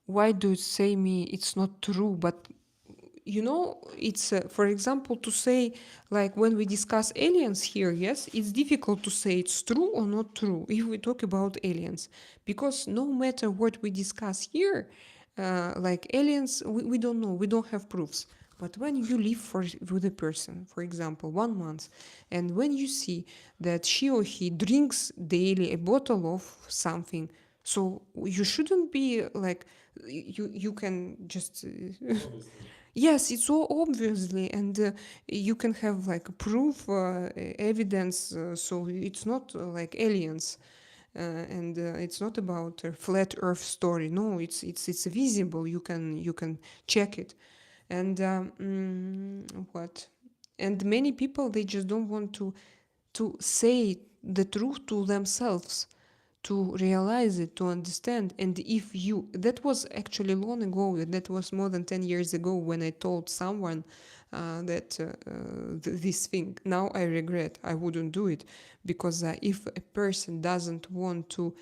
Speaker 1: "Why do you say me? It's not true." But it's for example to say, like when we discuss aliens here, yes, it's difficult to say it's true or not true if we talk about aliens, because no matter what we discuss here, like aliens, we don't know, we don't have proofs. But when you live with a person, for example, 1 month, and when you see that she or he drinks daily a bottle of something, so you shouldn't be like, you can just
Speaker 2: Obviously.
Speaker 1: yes, it's all obviously, and you can have like proof, evidence. So it's not like aliens, and it's not about a flat Earth story. No, it's visible. You can check it, and what? And many people, they just don't want to say the truth to themselves, to realize it, to understand. And if you, that was actually long ago, that was more than 10 years ago when I told someone that this thing. Now I regret, I wouldn't do it, because if a person doesn't want to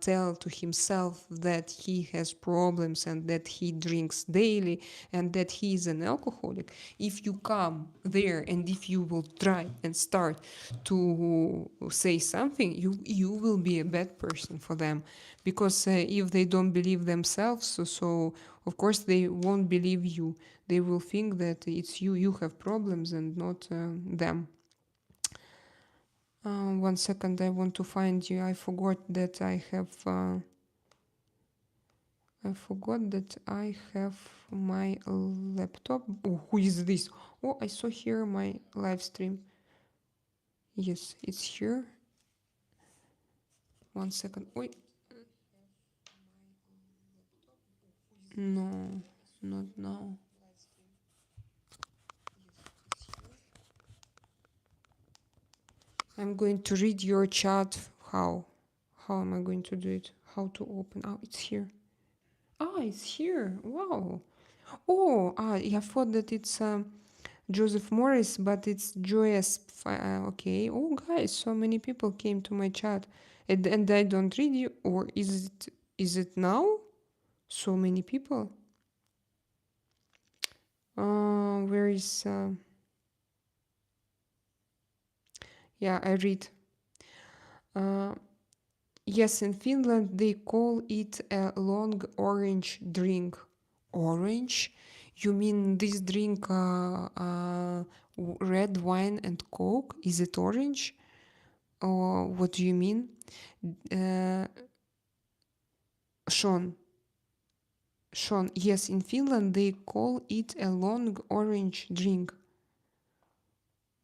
Speaker 1: tell to himself that he has problems and that he drinks daily and that he is an alcoholic, if you come there and if you will try and start to say something, you will be a bad person for them, because if they don't believe themselves, so of course they won't believe you. They will think that it's you have problems and not them. 1 second, I want to find you. I forgot that I have my laptop. Oh, who is this? Oh, I saw here my live stream. Yes, it's here. 1 second. Wait, no, not now. I'm going to read your chat. How am I going to do it? How to open? Oh, it's here. Ah, it's here. Wow. Oh, I thought that it's Joseph Morris, but it's Joyous. Okay. Oh, guys, so many people came to my chat, and I don't read you. Or is it now? So many people. Where is? Yeah, I read. Uh, yes, in Finland they call it a long orange drink. Orange? You mean this drink, red wine and coke? Is it orange? Or what do you mean? Uh, Sean, Sean, yes, in Finland they call it a long orange drink.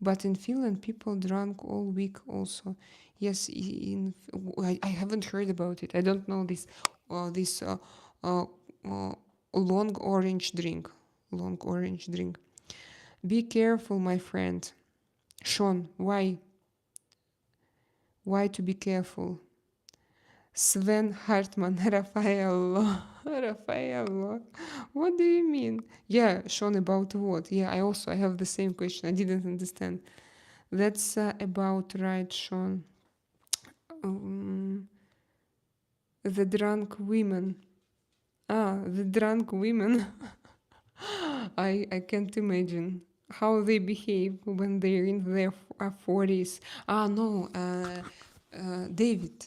Speaker 1: But in Finland people drank all week also. Yes, I haven't heard about it. I don't know this uh, long orange drink. Long orange drink. Be careful, my friend. Sean, why? Why to be careful? Sven Hartman, Raffaello. Raffaello. What do you mean? Yeah, Sean, about what? Yeah, I have the same question. I didn't understand. That's about right, Sean. Um, the drunk women. The drunk women. I can't imagine how they behave when they're in their 40s. No, David,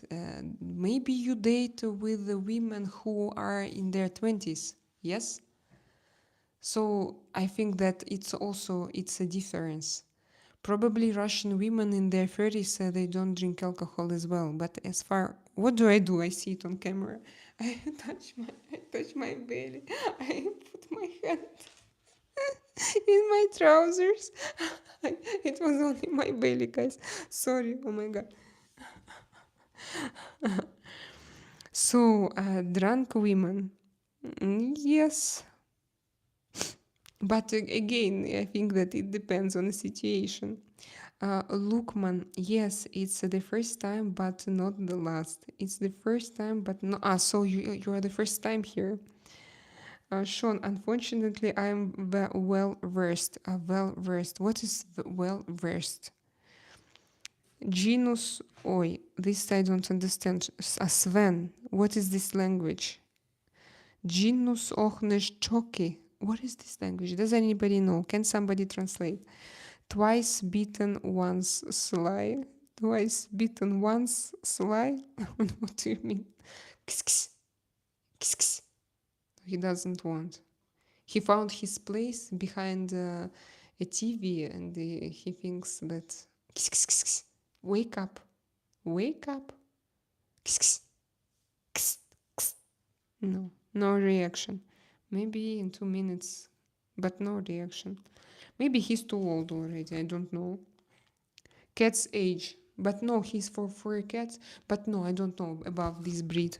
Speaker 1: maybe you date with the women who are in their 20s, yes? So I think that it's a difference. Probably Russian women in their 30s, they don't drink alcohol as well. But as far, what do? I see it on camera. I touch my belly. I put my hand in my trousers. It was only my belly, guys. Sorry. Oh my god. So, drunk women. Yes. But again, I think that it depends on the situation. Lukman, yes, it's the first time, but not the last. It's the first time, but no. So you are the first time here. Sean, unfortunately, I'm well versed. Well versed. What is well versed? Genus, oi. This I don't understand. Sven, what is this language? Genus ochnes choki. What is this language? Does anybody know? Can somebody translate? Twice beaten, once sly. Twice beaten, once sly. What do you mean? Kiss, kiss, kiss, kiss. He doesn't want. He found his place behind a TV, and he thinks that kiss, kiss, kiss, kiss. Wake up, wake up. Kiss, kiss, kiss, kiss. No, no reaction. Maybe in 2 minutes, but no reaction. Maybe he's too old already. I don't know. Cat's age, but no, he's for a cat. But no, I don't know about this breed.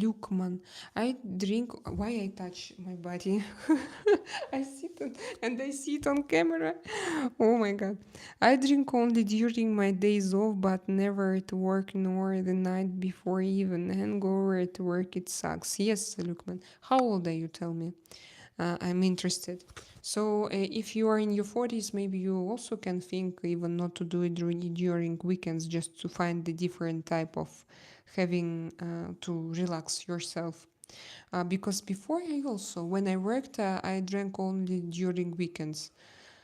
Speaker 1: Lukman, I drink. Why I touch my body? I sit and I see it on camera. Oh my god! I drink only during my days off, but never at work nor the night before. Even hangover at work, it sucks. Yes, Lukman. How old are you? Tell me. I'm interested. So, if you are in your 40s, maybe you also can think even not to do it during weekends, just to find the different type of having to relax yourself. Because before I also, when I worked, I drank only during weekends.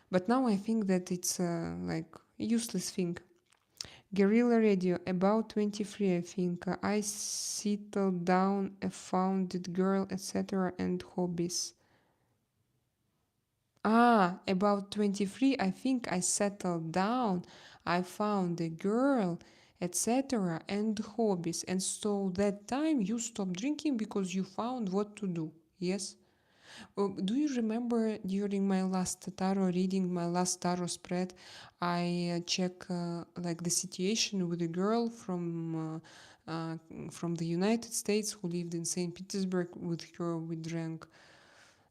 Speaker 1: But now I think that it's like useless thing. Guerrilla radio, about 23, I think. I settled down, a founded girl, etc., and hobbies. About 23, I think I settled down. I found a girl, etc., and hobbies. And so that time you stopped drinking because you found what to do. Yes? Do you remember during my last tarot reading, my last tarot spread, I check like the situation with a girl from the United States who lived in St. Petersburg. With her, we drank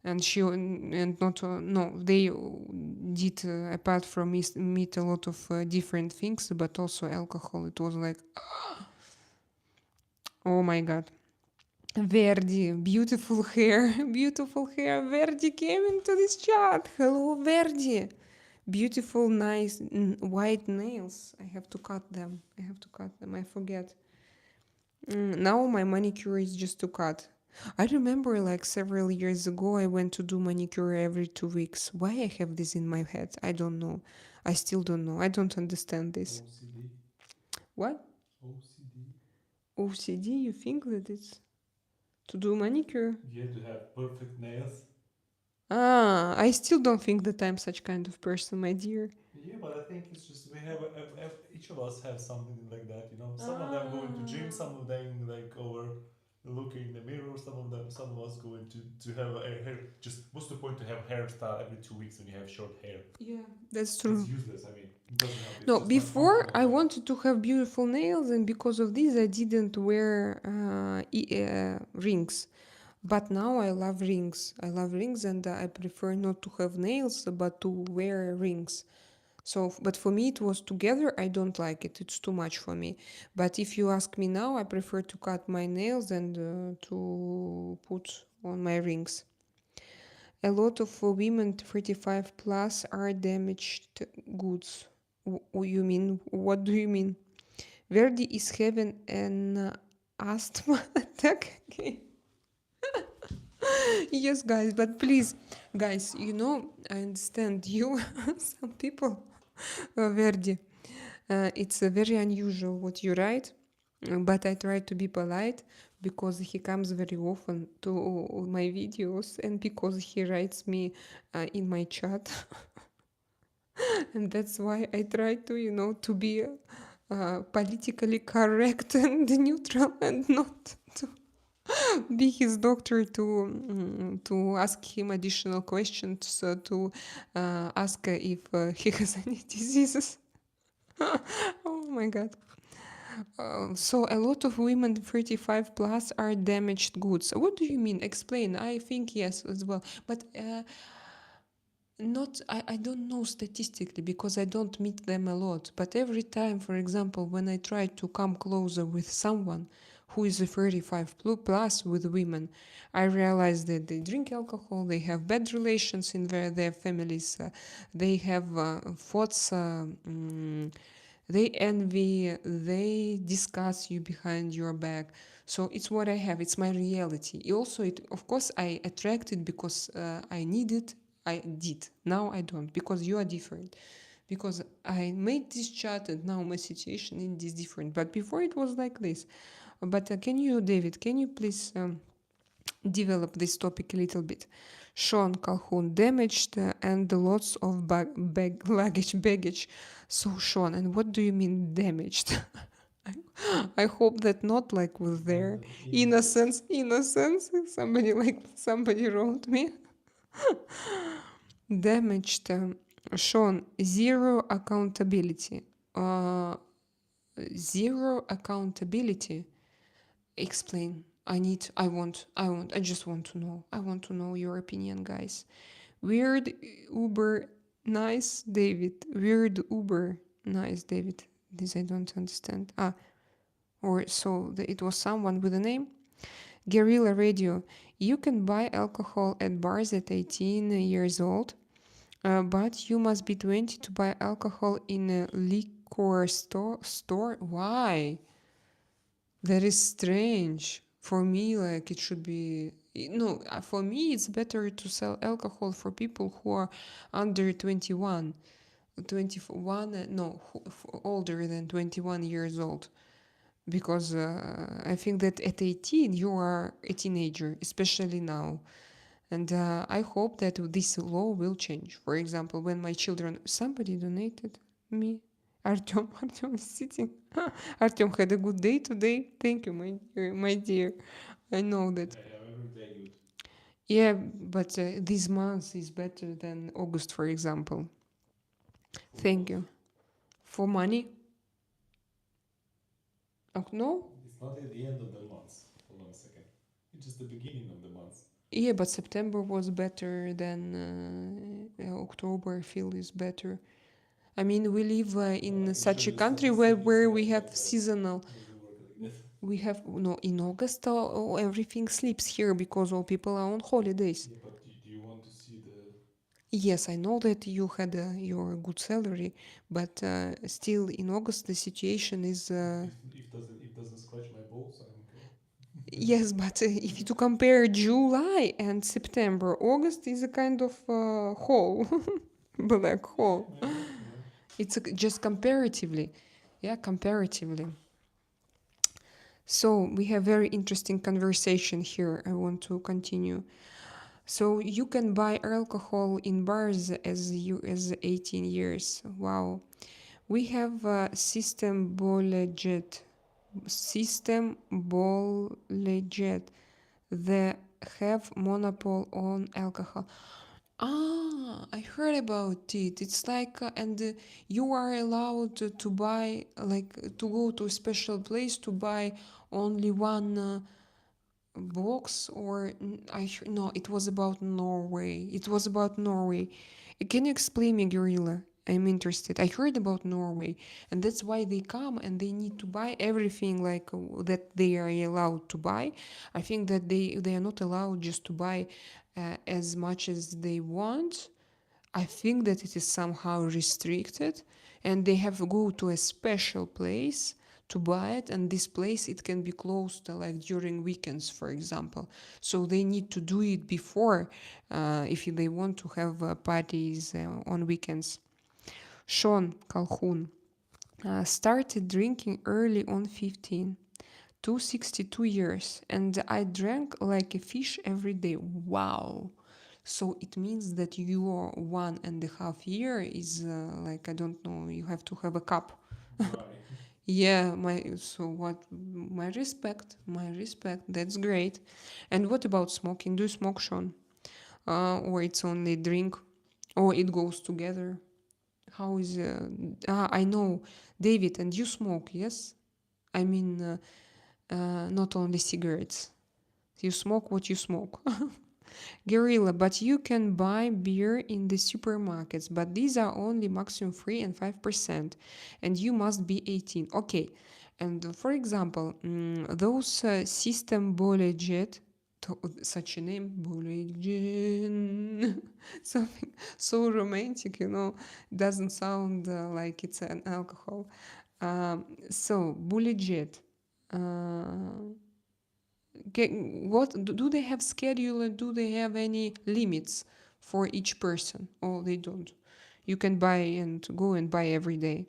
Speaker 1: and she and not no they did apart from meat a lot of different things, but also alcohol. It was like, oh my god. Verdi, beautiful hair. Beautiful hair. Verdi came into this chat. Hello, Verdi. Beautiful, nice white nails. I have to cut them. I forget. Now my manicure is just to cut. I remember like several years ago I went to do manicure every 2 weeks. Why I have this in my head? I don't know. I still don't know. I don't understand this.
Speaker 2: OCD.
Speaker 1: What?
Speaker 2: OCD.
Speaker 1: OCD? You think that it's to do manicure?
Speaker 2: Yeah, to have perfect nails.
Speaker 1: I still don't think that I'm such kind of person, my dear.
Speaker 2: Yeah, but I think it's just we have each of us have something like that. You know, some of them go into gym, some of them like over looking in the mirror. Some of us go into to have a hair. Just what's the point to have a hairstyle every 2 weeks when you have short hair?
Speaker 1: Yeah, that's
Speaker 2: It's
Speaker 1: true.
Speaker 2: useless. I mean, it doesn't help. It's
Speaker 1: No,
Speaker 2: just not
Speaker 1: before
Speaker 2: functional
Speaker 1: I
Speaker 2: enough.
Speaker 1: wanted to have beautiful nails, and because of this, I didn't wear rings. But now I love rings. I love rings, and I prefer not to have nails, but to wear rings. So, but for me, it was together. I don't like it. It's too much for me. But if you ask me now, I prefer to cut my nails and to put on my rings. A lot of women 35 plus are damaged goods. You mean? What do you mean? Verdi is having an asthma attack. Okay. Yes, guys, but please, guys, I understand you. Some people, Verdi, it's very unusual what you write, but I try to be polite because he comes very often to my videos and because he writes me in my chat. And that's why I try to, to be politically correct and neutral and not to be his doctor to ask him additional questions, to ask if he has any diseases. Oh my god. So a lot of women 35 plus are damaged goods. What do you mean? Explain. I think yes as well. But not I don't know statistically because I don't meet them a lot. But every time, for example, when I try to come closer with someone who is a 35 plus with women, I realize that they drink alcohol, they have bad relations in their families, they have thoughts, they envy, they discuss you behind your back. So it's what I have. It's my reality. Also, of course, I attracted because I needed. I did. Now I don't because you are different. Because I made this chat and now my situation is different. But before it was like this. But can you, David? Can you please develop this topic a little bit? Sean Calhoun damaged and lots of baggage. So Sean, and what do you mean damaged? I hope that not like with their innocence. Somebody wrote me damaged. Sean, zero accountability. Uh, Zero accountability. Explain. I just want to know. I want to know your opinion, guys. Weird Uber, nice David. Weird Uber, nice David. This I don't understand. Or so it was someone with a name. Guerrilla Radio. You can buy alcohol at bars at 18 years old, but you must be 20 to buy alcohol in a liquor store. Why? That is strange. For me, like it should be. No, for me, it's better to sell alcohol for people who are under 21. 21, no, older than 21 years old. Because I think that at 18, you are a teenager, especially now. And I hope that this law will change. For example, when my children, somebody donated me. Artem is sitting. Artem had a good day today. Thank you, my dear. I know that.
Speaker 2: I have every day good.
Speaker 1: Yeah, but this month is better than August, for example.
Speaker 2: For
Speaker 1: Thank
Speaker 2: what?
Speaker 1: you. For money? No?
Speaker 2: It's not at the end of the month. Hold on a second. It's just the beginning of the month.
Speaker 1: Yeah, but September was better than October. I feel is better. I mean, we live
Speaker 2: No, I
Speaker 1: in
Speaker 2: can show
Speaker 1: such a
Speaker 2: you
Speaker 1: country
Speaker 2: statistic. It's
Speaker 1: where
Speaker 2: not
Speaker 1: we have
Speaker 2: like that.
Speaker 1: seasonal.
Speaker 2: It doesn't work like that.
Speaker 1: We have no in August. Everything sleeps here because all people are on holidays.
Speaker 2: Yeah, but do you want to see the?
Speaker 1: Yes, I know that you had your good salary, but still in August the situation is.
Speaker 2: If doesn't scratch my balls, I'm okay.
Speaker 1: Yes, but if you to compare July and September, August is a kind of hole, black hole.
Speaker 2: I know. I know.
Speaker 1: It's just comparatively, yeah, comparatively. So we have very interesting conversation here. I want to continue. So you can buy alcohol in bars as 18 years. Wow. We have system bollejet that have monopoly on alcohol. I heard about it. It's like, and you are allowed to buy, like, to go to a special place to buy only one box, or no, it was about Norway. It was about Norway. Can you explain me, Gorilla? I'm interested. I heard about Norway, and that's why they come and they need to buy everything like that they are allowed to buy. I think that they are not allowed just to buy as much as they want. I think that it is somehow restricted, and they have to go to a special place to buy it, and this place it can be closed like during weekends, for example. So they need to do it before if they want to have parties on weekends. Sean Calhoun started drinking early on 15 to 62 years, and I drank like a fish every day. Wow. So it means that your 1.5 year is like, I don't know, you have to have a cup.
Speaker 2: Dry.
Speaker 1: Yeah, my respect, that's great. And what about smoking? Do you smoke, Sean? Or it's only drink? Or it goes together? How is, I know, David, and you smoke, yes? I mean, not only cigarettes. You smoke what you smoke. Guerrilla, but you can buy beer in the supermarkets, but these are only maximum 3 and 5%, and you must be 18. Okay, and for example, those system Bolejet, such a name, Bolejet, something so romantic, doesn't sound like it's an alcohol. So, Bolejet. what do they have schedule, and do they have any limits for each person? Oh, they don't. You can buy and go and buy every day.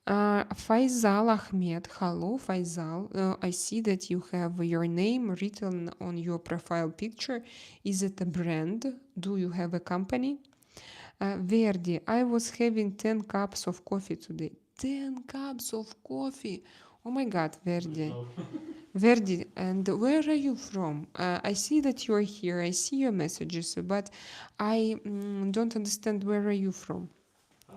Speaker 1: Faisal Ahmed, hello Faisal. I see that you have your name written on your profile picture. Is it a brand? Do you have a company? Verdi, I was having 10 cups of coffee today. 10 cups of coffee. Oh my god, Verdi. Verdi, and where are you from? I see that you are here. I see your messages, but I don't understand where are you from.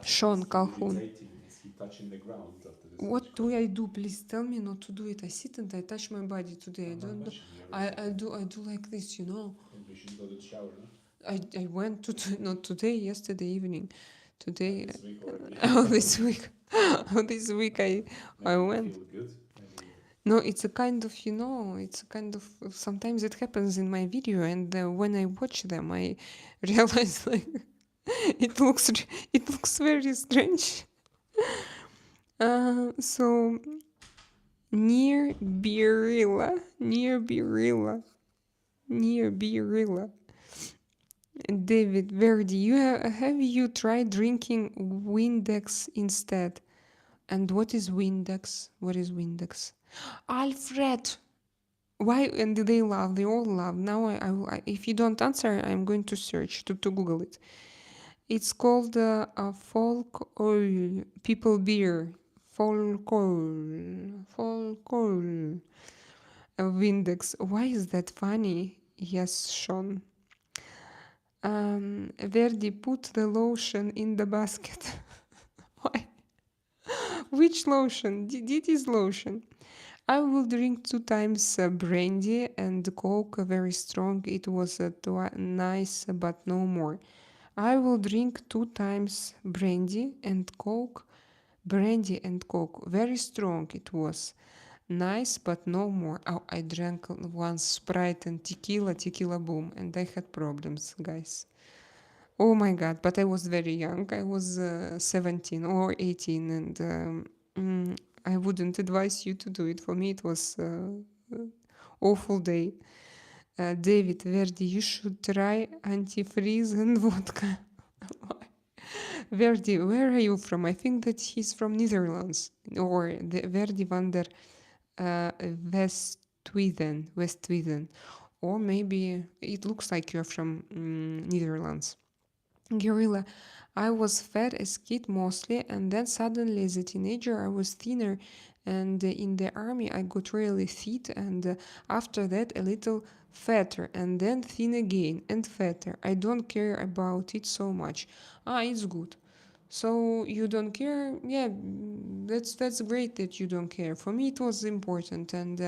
Speaker 1: Sean Calhoun.
Speaker 2: Is he touching the ground after this much
Speaker 1: What do I do? Please tell me not to do it. I sit and I touch my body today. I don't do. I do like this, you know.
Speaker 2: Maybe you should go to the shower, no?
Speaker 1: I went to not today, yesterday evening. Today
Speaker 2: This week already.
Speaker 1: oh, this week. Oh, this week I
Speaker 2: Maybe you
Speaker 1: went.
Speaker 2: feel good. Maybe.
Speaker 1: No, it's a kind of, you know, it's a kind of, sometimes it happens in my video, and when I watch them, I realize like it looks very strange. So near Birilla, near Birilla, near Birilla. David Verdi, have you tried drinking Windex instead? And what is Windex? What is Windex? Alfred. Why? And they laugh. They all laugh. Now, if you don't answer, I'm going to search to Google it. It's called a folk oil people beer. Folk oil. Folk oil. Windex. Why is that funny? Yes, Sean. Verdi, put the lotion in the basket. Why? Which lotion? This lotion. I will drink 2 times brandy and coke, very strong. It was nice, but no more. I will drink 2 times brandy and coke, very strong. It was nice, but no more. Oh, I drank once Sprite and tequila boom, and I had problems, guys. Oh my god, but I was very young. I was 17 or 18, and I wouldn't advise you to do it. For me, it was awful day. David Verdi, you should try antifreeze and vodka. Verdi, where are you from? I think that he's from Netherlands, or the Verdi van der Westwiden, or maybe it looks like you're from Netherlands. Gorilla, I was fat as kid mostly, and then suddenly as a teenager I was thinner, and in the army I got really fit, and after that a little fatter, and then thin again and fatter. I don't care about it so much. It's good. So you don't care? Yeah, that's great that you don't care. For me, it was important, and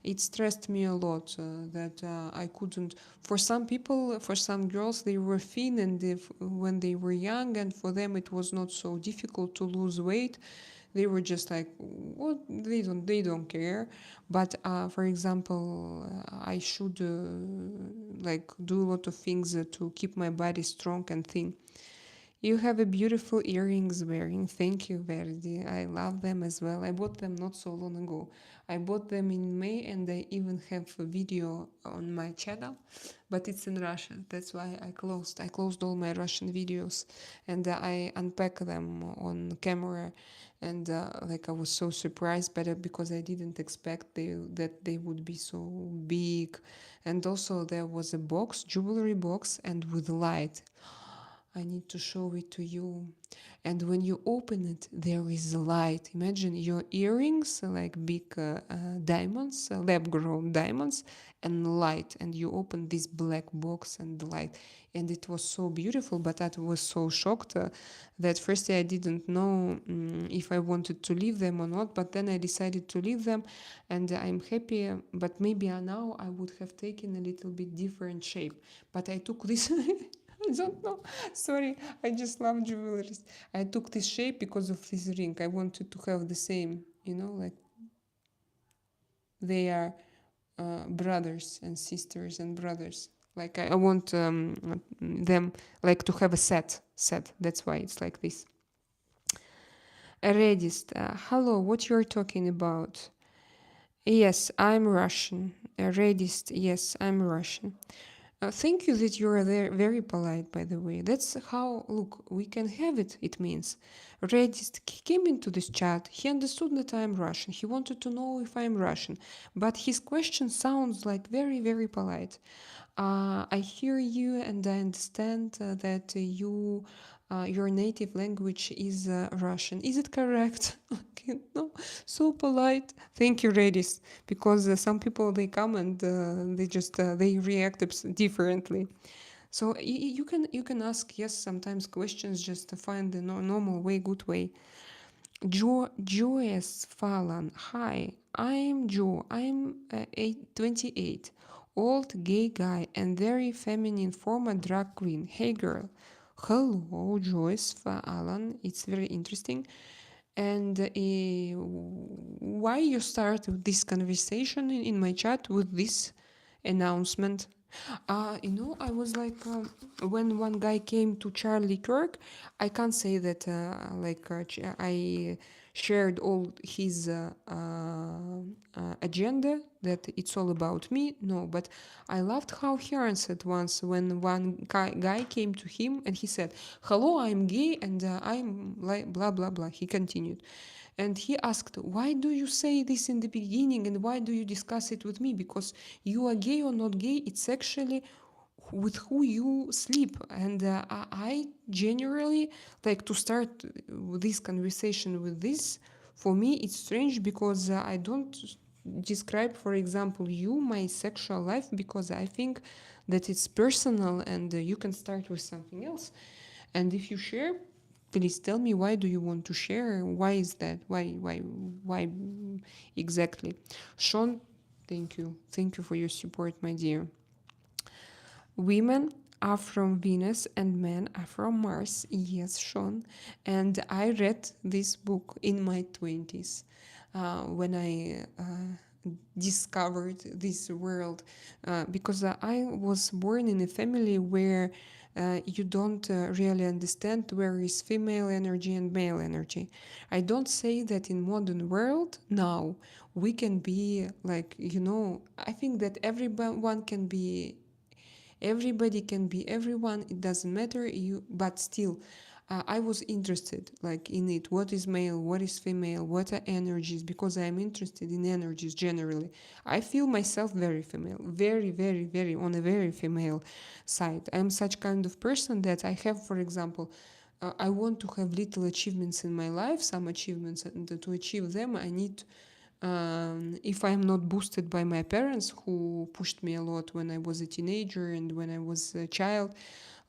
Speaker 1: it stressed me a lot that I couldn't. For some people, for some girls, they were thin, and when they were young, and for them it was not so difficult to lose weight. They were just like, what? They don't care. But for example, I should like do a lot of things to keep my body strong and thin. You have a beautiful earrings wearing. Thank you, Verdi. I love them as well. I bought them not so long ago. I bought them in May, and I even have a video on my channel, but it's in Russian. That's why I closed. I closed all my Russian videos, and I unpack them on camera. And like I was so surprised, but because I didn't expect that they would be so big, and also there was a box, jewelry box, and with light. I need to show it to you. And when you open it, there is a light. Imagine your earrings, like big diamonds, lab grown diamonds, and light. And you open this black box and the light. And it was so beautiful, but I was so shocked that first I didn't know if I wanted to leave them or not. But then I decided to leave them, and I'm happy. But maybe now I would have taken a little bit different shape. But I took this. I don't know. Sorry, I just love jewelry. I took this shape because of this ring. I wanted to have the same, like they are brothers and sisters and brothers. Like I want them like to have a set. That's why it's like this. Redist, hello. What you're talking about? Yes, I'm Russian. Redist, yes, I'm Russian. Thank you that you are there, very polite, by the way. That's how, look, we can have it, it means. Redist came into this chat, he understood that I'm Russian, he wanted to know if I'm Russian, but his question sounds like very, very polite. I hear you and I understand that your native language is Russian. Is it correct? Okay, no, so polite. Thank you, Redis, because some people they come and they react differently. So you can ask yes sometimes questions just to find the normal way, good way. Joyous Falan. Hi, I'm Joe. I'm 28, old gay guy and very feminine former drag queen. Hey girl. Hello, Joyce Falan. It's very interesting. And why you start this conversation in my chat with this announcement? I was like, when one guy came to Charlie Kirk, I can't say that I shared all his agenda, that it's all about me. No, but I loved how he answered once when one guy came to him and he said, "Hello, I'm gay and I'm like blah blah blah." He continued. And he asked, "Why do you say this in the beginning and why do you discuss it with me? Because you are gay or not gay, it's actually with who you sleep." And I generally like to start this conversation with this. For me, it's strange because I don't describe, for example, my sexual life, because I think that it's personal and you can start with something else. And if you share, please tell me why do you want to share? Why is that? Why exactly? Sean, thank you. Thank you for your support, my dear. Women are from Venus and men are from Mars. Yes, Sean. And I read this book in my 20s when I discovered this world, because I was born in a family where you don't really understand where is female energy and male energy. I don't say that in modern world now we can be like, I think that everyone can be, everybody can be everyone, it doesn't matter, but still I was interested like in it, what is male, what is female, what are energies, because I'm interested in energies generally. I feel myself very female, very very very on a very female side. I'm such kind of person that I have, for example, I want to have little achievements in my life, some achievements, and to achieve them I need, if I'm not boosted by my parents who pushed me a lot when I was a teenager and when I was a child,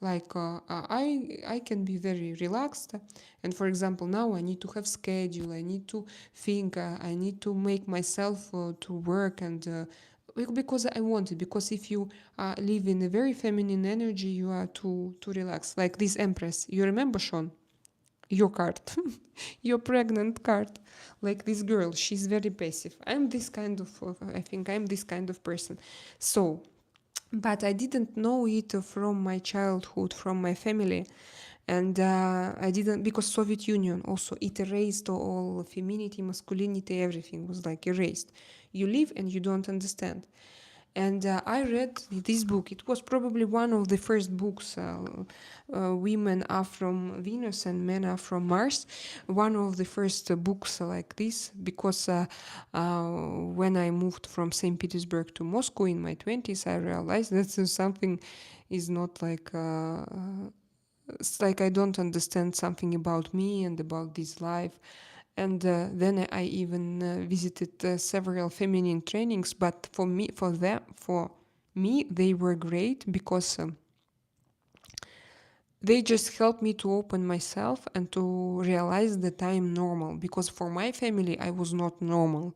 Speaker 1: like I can be very relaxed. And for example, now I need to have schedule, I need to think, I need to make myself to work, and because I want it. Because if you live in a very feminine energy, you are too relaxed. Like this Empress, you remember, Sean? Your card, your pregnant card, like this girl, she's very passive. I'm this kind of, I think I'm this kind of person. So, but I didn't know it from my childhood, from my family. And I didn't, because Soviet Union also, it erased all femininity, masculinity, everything was like erased. You live and you don't understand. And I read this book. It was probably one of the first books. Women are from Venus and men are from Mars. One of the first books like this, because when I moved from St. Petersburg to Moscow in my 20s, I realized that something is not like, it's like I don't understand something about me and about this life. And then I even visited several feminine trainings. But for me, they were great because they just helped me to open myself and to realize that I am normal. Because for my family, I was not normal.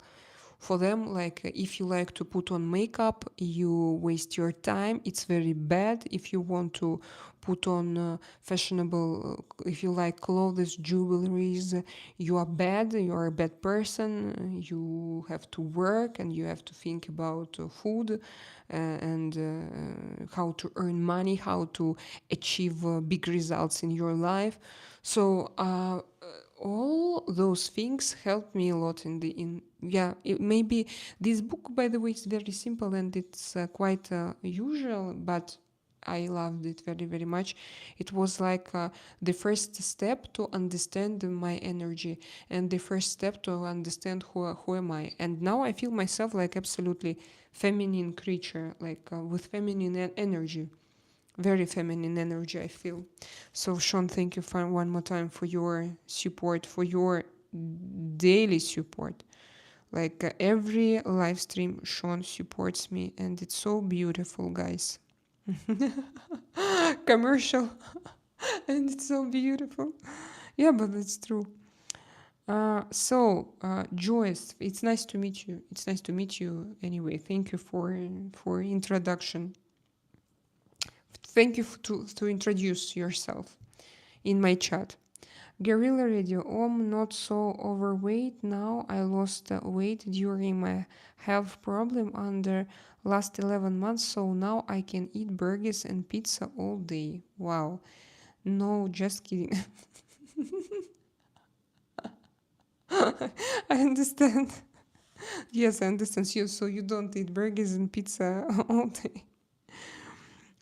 Speaker 1: For them, like if you like to put on makeup, you waste your time. It's very bad. If you want to put on fashionable, if you like clothes, jewelries, you are bad. You are a bad person. You have to work and you have to think about food and how to earn money, how to achieve big results in your life. So all those things helped me a lot yeah, maybe this book, by the way, is very simple and it's quite usual, but I loved it very, very much. It was like the first step to understand my energy and the first step to understand who am I. And now I feel myself like absolutely feminine creature, like with feminine energy, very feminine energy, I feel. So, Sean, thank you for one more time for your support, for your daily support. Like every live stream, Sean supports me, and it's so beautiful, guys. Commercial, and it's so beautiful. Yeah, but it's true. Joyce, it's nice to meet you. It's nice to meet you. Anyway, thank you for introduction. Thank you to introduce yourself in my chat. Guerrilla Radio. Oh, I'm not so overweight now. I lost weight during my health problem under last 11 months, so now I can eat burgers and pizza all day. Wow. No, just kidding. I understand. Yes, I understand you. So you don't eat burgers and pizza all day.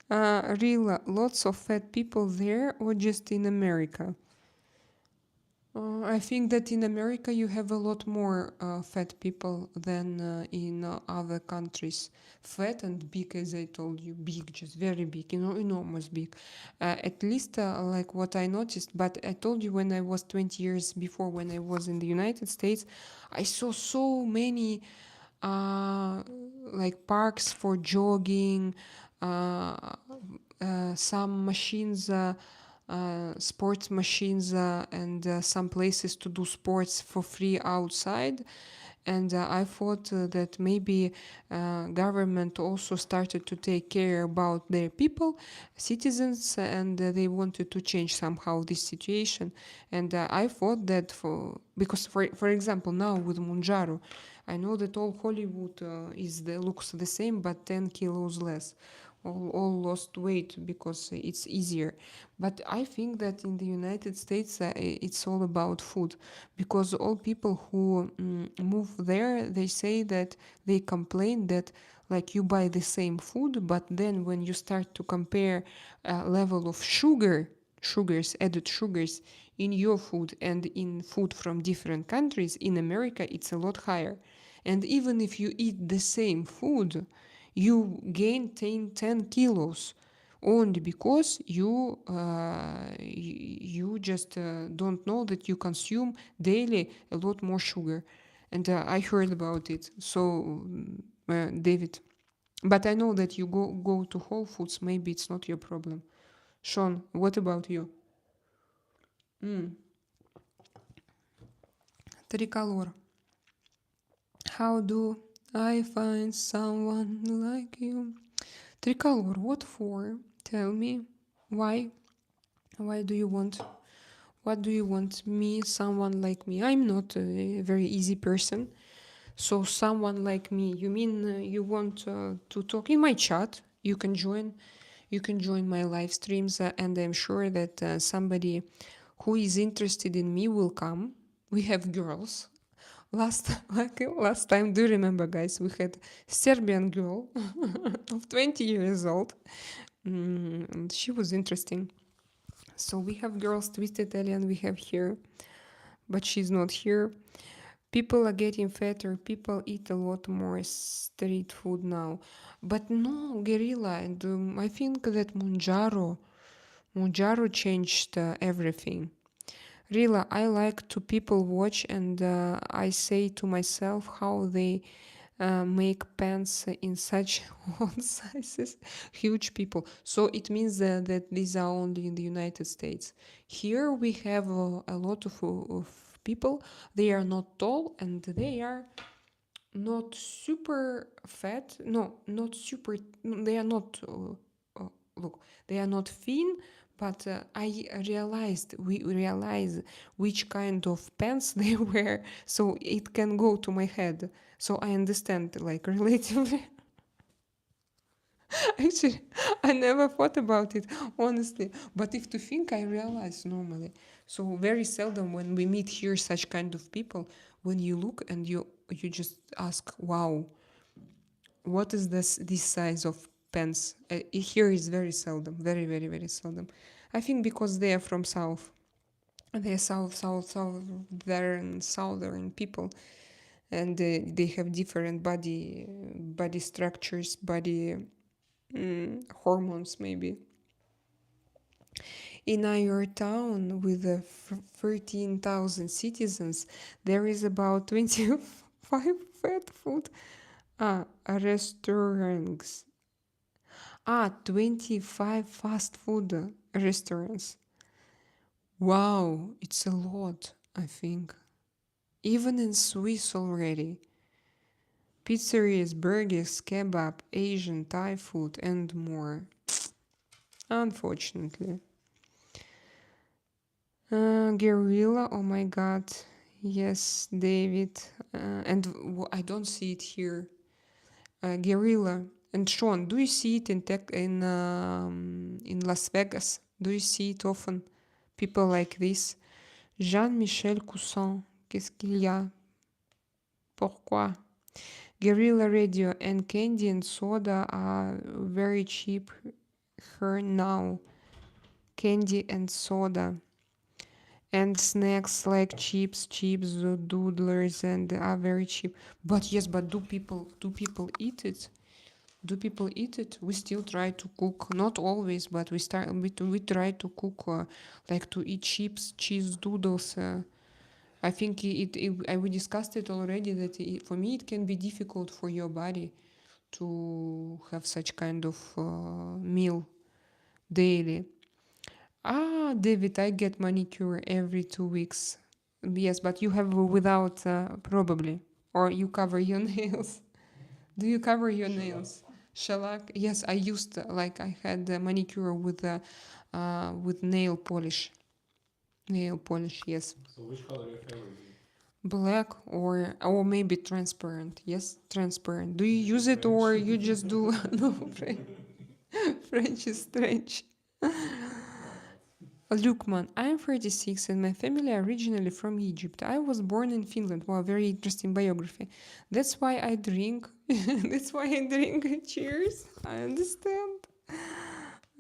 Speaker 1: Real, lots of fat people there or just in America? I think that in America you have a lot more fat people than in other countries. Fat and big, as I told you, big, just very big, enormous big. At least like what I noticed, but I told you when I was 20 years before, when I was in the United States, I saw so many uh, like parks for jogging, uh, some machines. Sports machines and some places to do sports for free outside. And I thought that maybe government also started to take care about their people, citizens, and they wanted to change somehow this situation. And I thought that because for example now with Munjaro, I know that all Hollywood looks the same but 10 kilos less. All lost weight because it's easier. But I think that in the United States, it's all about food, because all people who move there, they say that they complain that like you buy the same food, but then when you start to compare level of added sugars in your food and in food from different countries, in America, it's a lot higher. And even if you eat the same food, you gain 10 kilos only because you just don't know that you consume daily a lot more sugar. And I heard about it. So David, but I know that you go to Whole Foods, maybe it's not your problem. Sean, what about you? Tricolor. How do I find someone like you? Tricolor, what for? Tell me. Why? Why do you want? What do you want me, someone like me? I'm not a very easy person. So someone like me, you mean you want to talk in my chat? You can join my live streams, and I'm sure that somebody who is interested in me will come. We have girls. Last time, do you remember, guys? We had Serbian girl of 20 years old. And she was interesting. So we have girls, Twisted Alien, we have here, but she's not here. People are getting fatter. People eat a lot more street food now. But no, Guerrilla, and I think that Munjaro changed everything. Really, I like to people watch, and I say to myself how they make pants in such old sizes, huge people. So it means that these are only in the United States. Here we have a lot of people. They are not tall and they are not super fat. No, not super. They are not. Look, they are not thin, but we realize which kind of pants they wear, so it can go to my head. So I understand, like relatively. Actually, I never thought about it, honestly. But if to think, I realize normally. So very seldom when we meet here such kind of people, when you look and you just ask, wow, what is this size of pens? Here is very seldom, very very very seldom. I think because they are from south, they are southern people, and they have different body structures, body hormones maybe. In our town with 13,000 citizens, there is about 25 fat food restaurants. 25 fast food restaurants. Wow, it's a lot, I think. Even in Swiss already. Pizzerias, burgers, kebab, Asian, Thai food, and more. Unfortunately. Guerrilla, oh my god. Yes, David. I don't see it here. Guerrilla. And Sean, do you see it in Las Vegas? Do you see it often? People like this. Jean-Michel Coussin. Qu'est-ce qu'il y a? Pourquoi? Guerrilla radio and candy and soda are very cheap here now. Candy and soda. And snacks like chips, doodlers, and are very cheap. But yes, but do people eat it? Do people eat it? We still try to cook, not always, but we try to cook, like to eat chips, cheese doodles. I think we discussed it already that for me it can be difficult for your body to have such kind of meal daily. David, I get manicure every 2 weeks. Yes, but you have without probably, or you cover your nails. Do you cover your nails? Shellac? Yes, I used like I had a manicure with nail polish. Nail polish, yes.
Speaker 2: So which color your favorite?
Speaker 1: Black or maybe transparent. Yes, transparent. Do you use it or you just do no? French is strange. Look, man, I'm 36 and my family are originally from Egypt. I was born in Finland. Wow, very interesting biography. That's why I drink. That's why I drink. Cheers. I understand.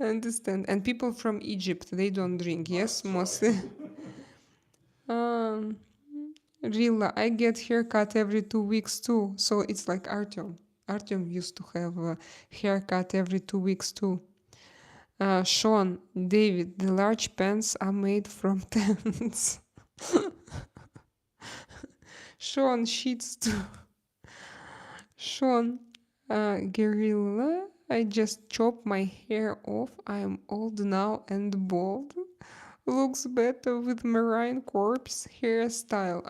Speaker 1: I understand. And people from Egypt, they don't drink. Yes, mostly. Rila, I get haircut every 2 weeks too. So it's like Artem. Artem used to have a haircut every 2 weeks too. Sean, David, the large pants are made from tents. Sean, sheets too. Sean, Guerrilla, I just chopped my hair off. I'm old now and bald. Looks better with marine corpse hairstyle.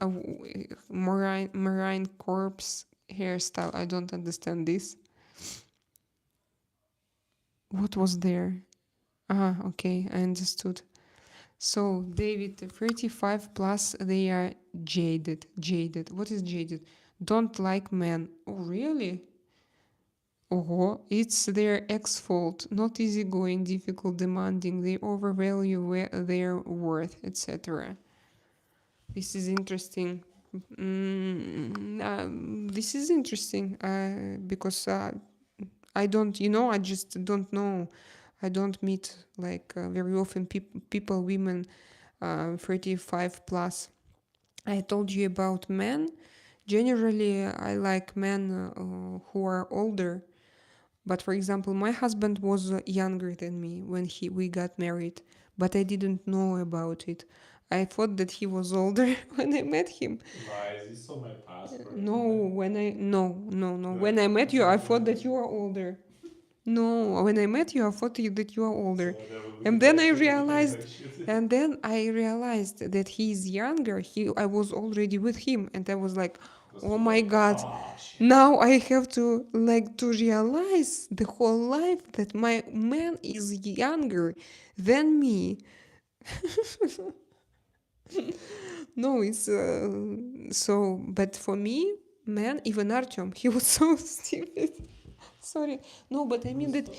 Speaker 1: Marine corpse hairstyle. I don't understand this. What was there? Okay, I understood. So, David, 35 plus, they are jaded. Jaded. What is jaded? Don't like men. Oh, really? Oh, it's their ex fault. Not easygoing, difficult, demanding. They overvalue their worth, etc. This is interesting. This is interesting because I don't, I just don't know. I don't meet like very often people, women 35 plus. I told you about men. Generally, I like men who are older. But for example, my husband was younger than me when we got married, but I didn't know about it. I thought that he was older when I met him.
Speaker 2: Lies, you saw my passport.
Speaker 1: No, no. When I met you, I thought that you are older. No, when I met you, I thought that you are older. And then I realized, that he is younger. I was already with him, and I was like, oh my god, now I have to realize the whole life that my man is younger than me. No, it's so. But for me, man, even Artem, he was so stupid. Sorry, no, but I mean that.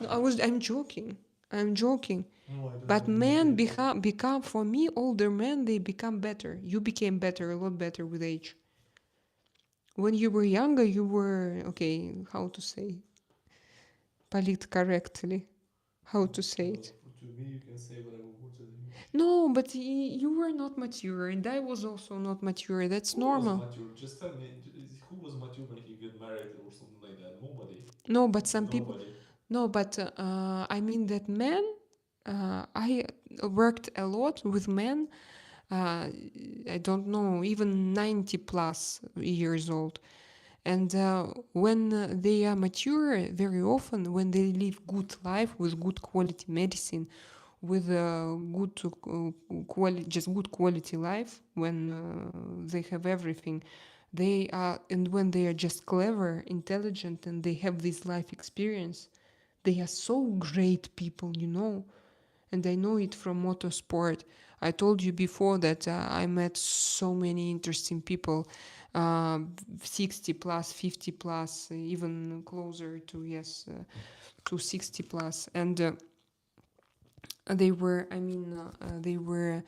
Speaker 1: No, I'm joking. I'm joking.
Speaker 2: No, I
Speaker 1: But
Speaker 2: don't get
Speaker 1: men
Speaker 2: it.
Speaker 1: become for me, older men, they become better. You became better, a lot better with age. When you were younger, you were okay. How to say polit correctly? How to say
Speaker 2: Well,
Speaker 1: it?
Speaker 2: to me, you can say whatever words that you want.
Speaker 1: No, but you were not mature, and I was also not mature. That's
Speaker 2: Who was
Speaker 1: normal.
Speaker 2: mature? Just tell me, who was mature when he get married or something like that? Nobody.
Speaker 1: No, but some people.
Speaker 2: Nobody.
Speaker 1: No, but I mean that men. I worked a lot with men. I don't know, even 90 plus years old. And when they are mature, very often when they live good life with good quality medicine, with good quality, just good quality life, when they have everything, they are, and when they are just clever, intelligent, and they have this life experience, they are so great people, you know. And I know it from motorsport. I told you before that I met so many interesting people, uh, 60 plus, 50 plus, even closer to, yes, to 60 plus. And they were, I mean, they were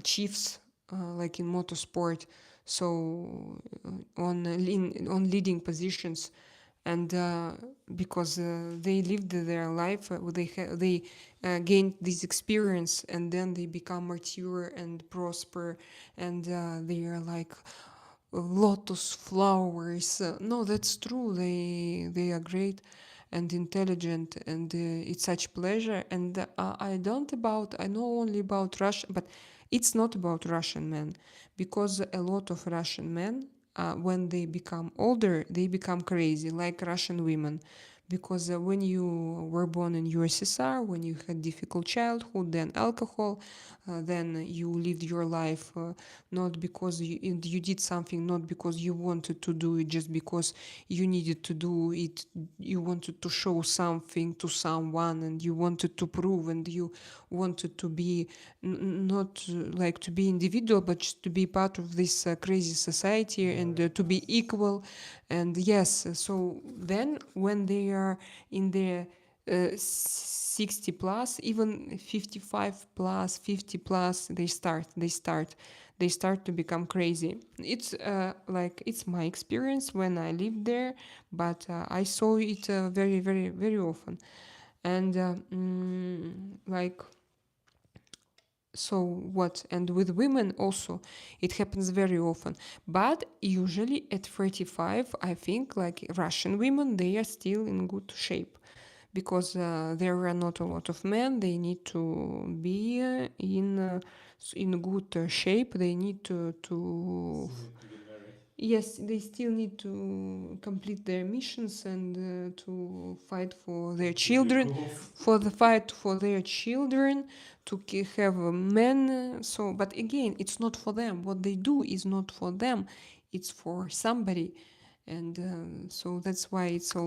Speaker 1: chiefs, like in motorsport, so on leading positions, and because they lived their life, they gained this experience, and then they become mature and prosper, and they are like lotus flowers. No, that's true. They are great and intelligent, and it's such pleasure. And I know only about Russia, but it's not about Russian men, because a lot of Russian men, when they become older, they become crazy, like Russian women. Because when you were born in USSR, when you had difficult childhood, then alcohol, then you lived your life not because you did something, not because you wanted to do it, just because you needed to do it. You wanted to show something to someone, and you wanted to prove, and you wanted to be not like to be individual, but just to be part of this crazy society,
Speaker 2: Yeah,
Speaker 1: and
Speaker 2: like
Speaker 1: to be
Speaker 2: masses.
Speaker 1: equal. And yes, so then when they are in the 60 plus, even 55 plus, 50 plus, they start to become crazy. It's like it's my experience when I lived there, but I saw it very, very, very often. And like, so what? And with women also, it happens very often. But usually at 35, I think like Russian women, they are still in good shape, because there are not a lot of men. They need to be in good shape. They need to
Speaker 2: Still need to get married.
Speaker 1: yes, they still need to complete their missions, and to fight for their
Speaker 2: To give
Speaker 1: children,
Speaker 2: off.
Speaker 1: for the fight for their children, to have men. So, but again, it's not for them. What they do is not for them. It's for somebody, and so that's why it's so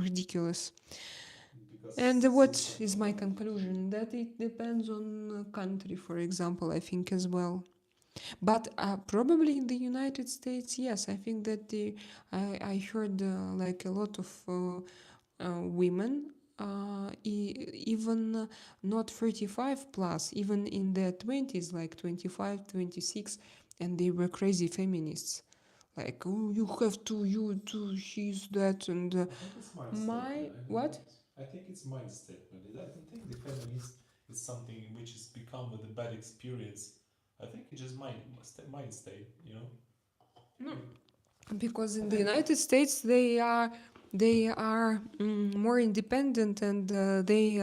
Speaker 1: ridiculous.
Speaker 2: Because
Speaker 1: And what
Speaker 2: system
Speaker 1: is my
Speaker 2: allowed it to be.
Speaker 1: conclusion? That it depends on country, for example, I think as well. But probably in the United States, yes, I think that I heard like a lot of women, even not 35 plus, even in their 20s, like 25, 26, and they were crazy feminists. Like, oh, you have to, you to, she's that, and
Speaker 2: I think it's mind
Speaker 1: my,
Speaker 2: statement. I don't
Speaker 1: what?
Speaker 2: think. I think it's mind statement. I don't think the feminist is something which has become with a bad experience. I think it's just mind state. You know.
Speaker 1: No,
Speaker 2: Like,
Speaker 1: because
Speaker 2: I
Speaker 1: in the
Speaker 2: think
Speaker 1: United States they are more independent, and they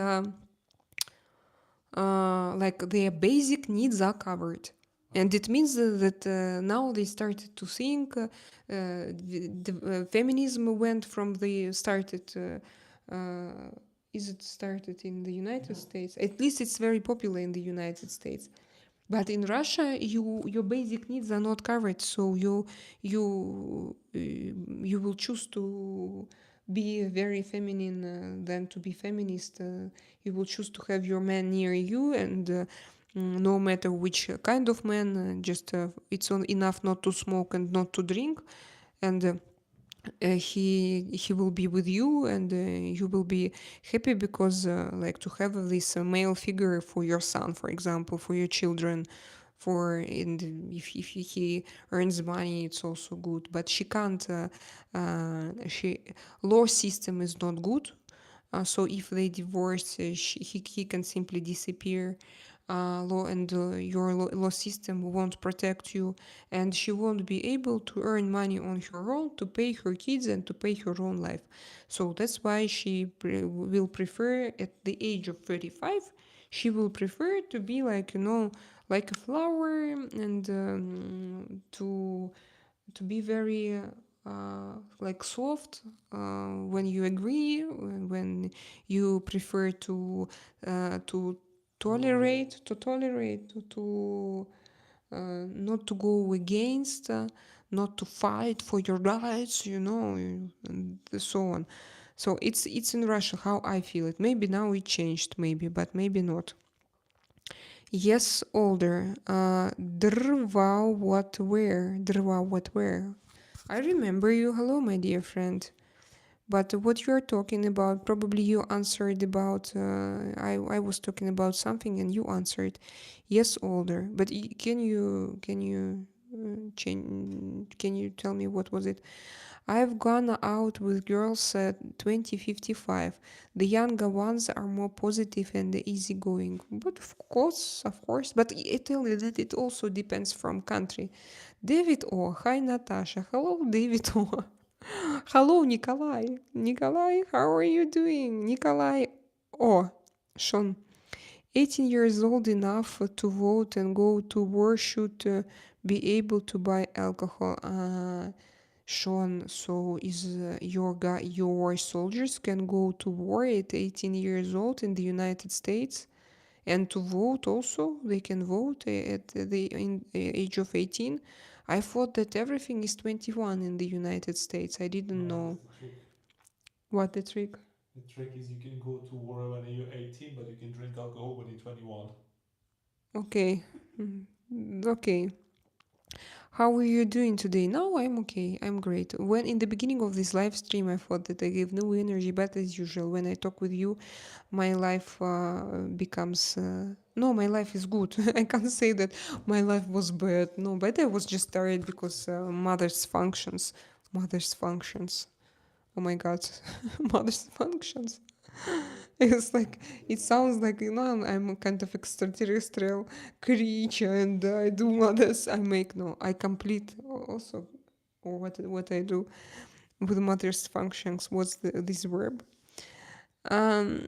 Speaker 1: like their basic needs are covered. And it means that now they started to think feminism went from the started is it started in the United
Speaker 2: yeah.
Speaker 1: States? At least it's very popular in the United States. But in Russia, your basic needs are not covered, so you will choose to be very feminine than to be feminist. You will choose to have your man near you, and no matter which kind of man, just it's enough not to smoke and not to drink, and he will be with you, and you will be happy because like to have this male figure for your son, for example, for your children, for and if he earns money, it's also good. But she can't she law system is not good, so if they divorce, he can simply disappear. Law and your law system won't protect you, and she won't be able to earn money on her own to pay her kids and to pay her own life. So that's why she will prefer at the age of 35. She will prefer to be like, like a flower, and to be very like soft when you agree, when you prefer to
Speaker 2: Loyal.
Speaker 1: tolerate, not to go against, not to fight for your rights, and so on. So it's in Russia how I feel it. Maybe now it changed, maybe, but maybe not. Yes, older. Drva what where? Drva what where? I remember you. Hello, my dear friend. But what you're talking about, probably you answered about. I was talking about something and you answered. Yes, older. But can you change? Can you tell me what was it? I've gone out with girls at 2055. The younger ones are more positive and easygoing. But of course. But I tell you that it also depends from country. David O. Hi, Natasha. Hello, David O. Hello, Nikolai. Nikolai, how are you doing? Nikolai O. Sean. 18 years old enough to vote and go to war should be able to buy alcohol. Sean, so is your soldiers can go to war at 18 years old in the United States, and to vote also they can vote at the age of 18. I thought that everything is 21 in the United States. I didn't
Speaker 2: No,
Speaker 1: know
Speaker 2: that's the trick.
Speaker 1: what the trick.
Speaker 2: The trick is you can go to war when you're 18, but you can drink alcohol when you're 21.
Speaker 1: Okay. Okay. How are you doing today? No, I'm okay. I'm great. When in the beginning of this live stream, I thought that I gave no energy, but as usual, when I talk with you, my life becomes. No, my life is good. I can't say that my life was bad. No, but I was just tired because mother's functions. Mother's functions. Oh my god, mother's functions. It's like it sounds like I'm a kind of extraterrestrial creature, and I do mothers. I make no. I complete also, or what I do with mother's functions. What's this verb? Um,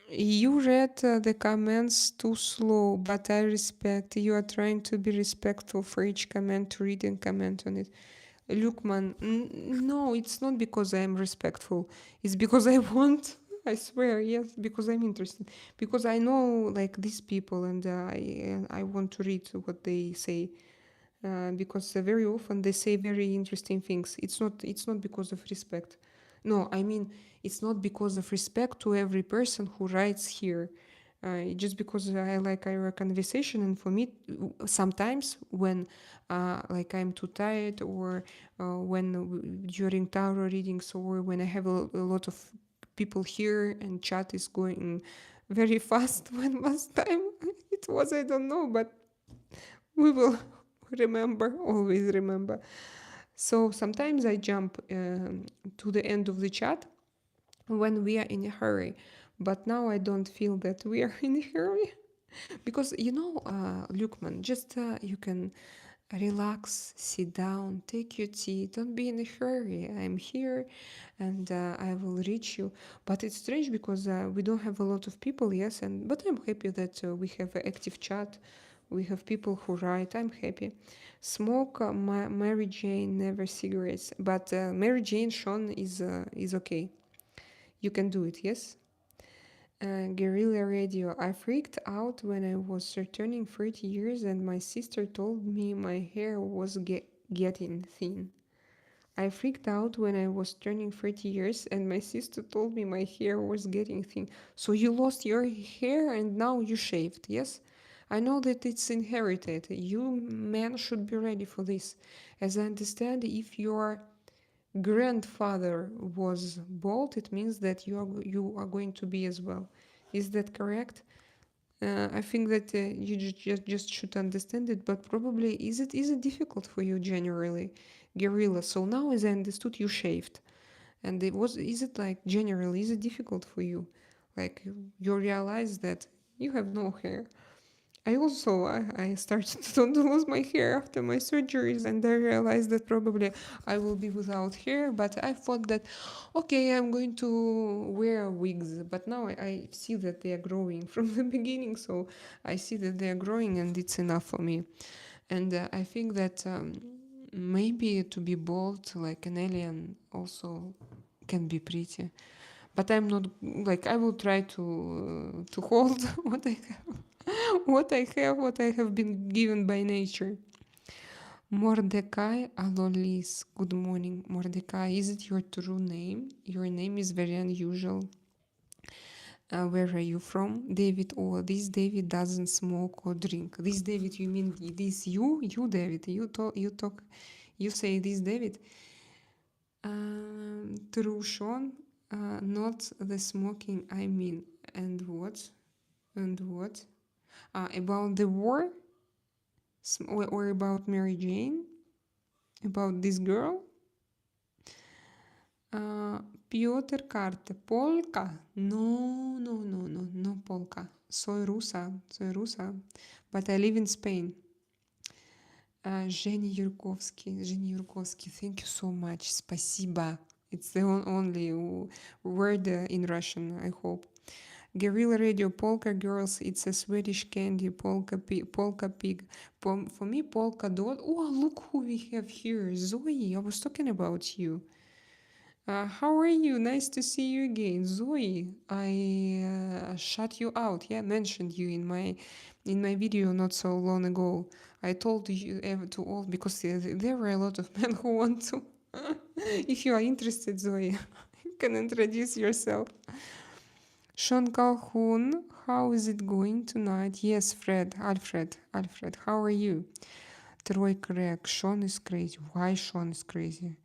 Speaker 1: you read the comments too slow, but I respect. You are trying to be respectful for each comment, to read and comment on it. Look, man, no, it's not because I am respectful. It's because I want. I swear, yes, because I'm interested. Because I know like these people, and I want to read what they say. Because very often they say very interesting things. It's not because of respect. No, I mean it's not because of respect to every person who writes here. Just because I like our conversation, and for me, sometimes when like I'm too tired, or when during tarot readings, or when I have a lot of people here and chat is going very fast. When last time it was, I don't know, but we will remember, always remember. So sometimes I jump to the end of the chat when we are in a hurry, but now I don't feel that we are in a hurry. Because Lukman, just you can relax, sit down, take your tea, don't be in a hurry. I'm here, and I will reach you. But it's strange because we don't have a lot of people, yes, and but I'm happy that we have an active chat. We have people who write. I'm happy. Smoke Mary Jane, never cigarettes. But Mary Jane Sean is okay. You can do it, yes. Guerrilla radio. I freaked out when I was turning 30 years and my sister told me my hair was getting thin. I freaked out when I was turning 30 years and my sister told me my hair was getting thin. So you lost your hair and now you shaved, yes? I know that it's inherited. You men should be ready for this. As I understand, if you're grandfather was bald, it means that you are going to be as well. Is that correct? I think that you just should understand it, but probably is it difficult for you generally, Gorilla? So now, as I understood, you shaved, and is it like generally is it difficult for you, like you realize that you have no hair? I started to lose my hair after my surgeries, and I realized that probably I will be without hair. But I thought that, okay, I'm going to wear wigs. But now I see that they are growing from the beginning, so I see that they are growing, and it's enough for me. And I think that maybe to be bald like an alien also can be pretty. But I'm not like I will try to hold what I what I have been given by nature. Mordecai Alolis. Good morning, Mordecai. Is it your true name? Your name is very unusual. Where are you from? David. Oh, this David doesn't smoke or drink. This David, you mean this you David? You say this David? True, Sean. Not the smoking. I mean, and what? And what? About the war? Or about Mary Jane? About this girl? Piotr Karte. Polka? No, no, no, no, no polka. Soy rusa, but I live in Spain. Женя Yurkovsky, thank you so much. Спасибо. It's the only word in Russian, I hope. Guerrilla Radio, Polka Girls, it's a Swedish candy, Polka Pig. For me, Polka Dot. Oh, look who we have here. Zoe, I was talking about you. How are you? Nice to see you again. Zoe, I shut you out. Yeah, mentioned you in my video not so long ago. I told you to all because there were a lot of men who want to. If you are interested, Zoe, you can introduce yourself. Sean Calhoun, how is it going tonight? Yes, Alfred, how are you? Troy Craig, Sean is crazy. Why Sean is crazy?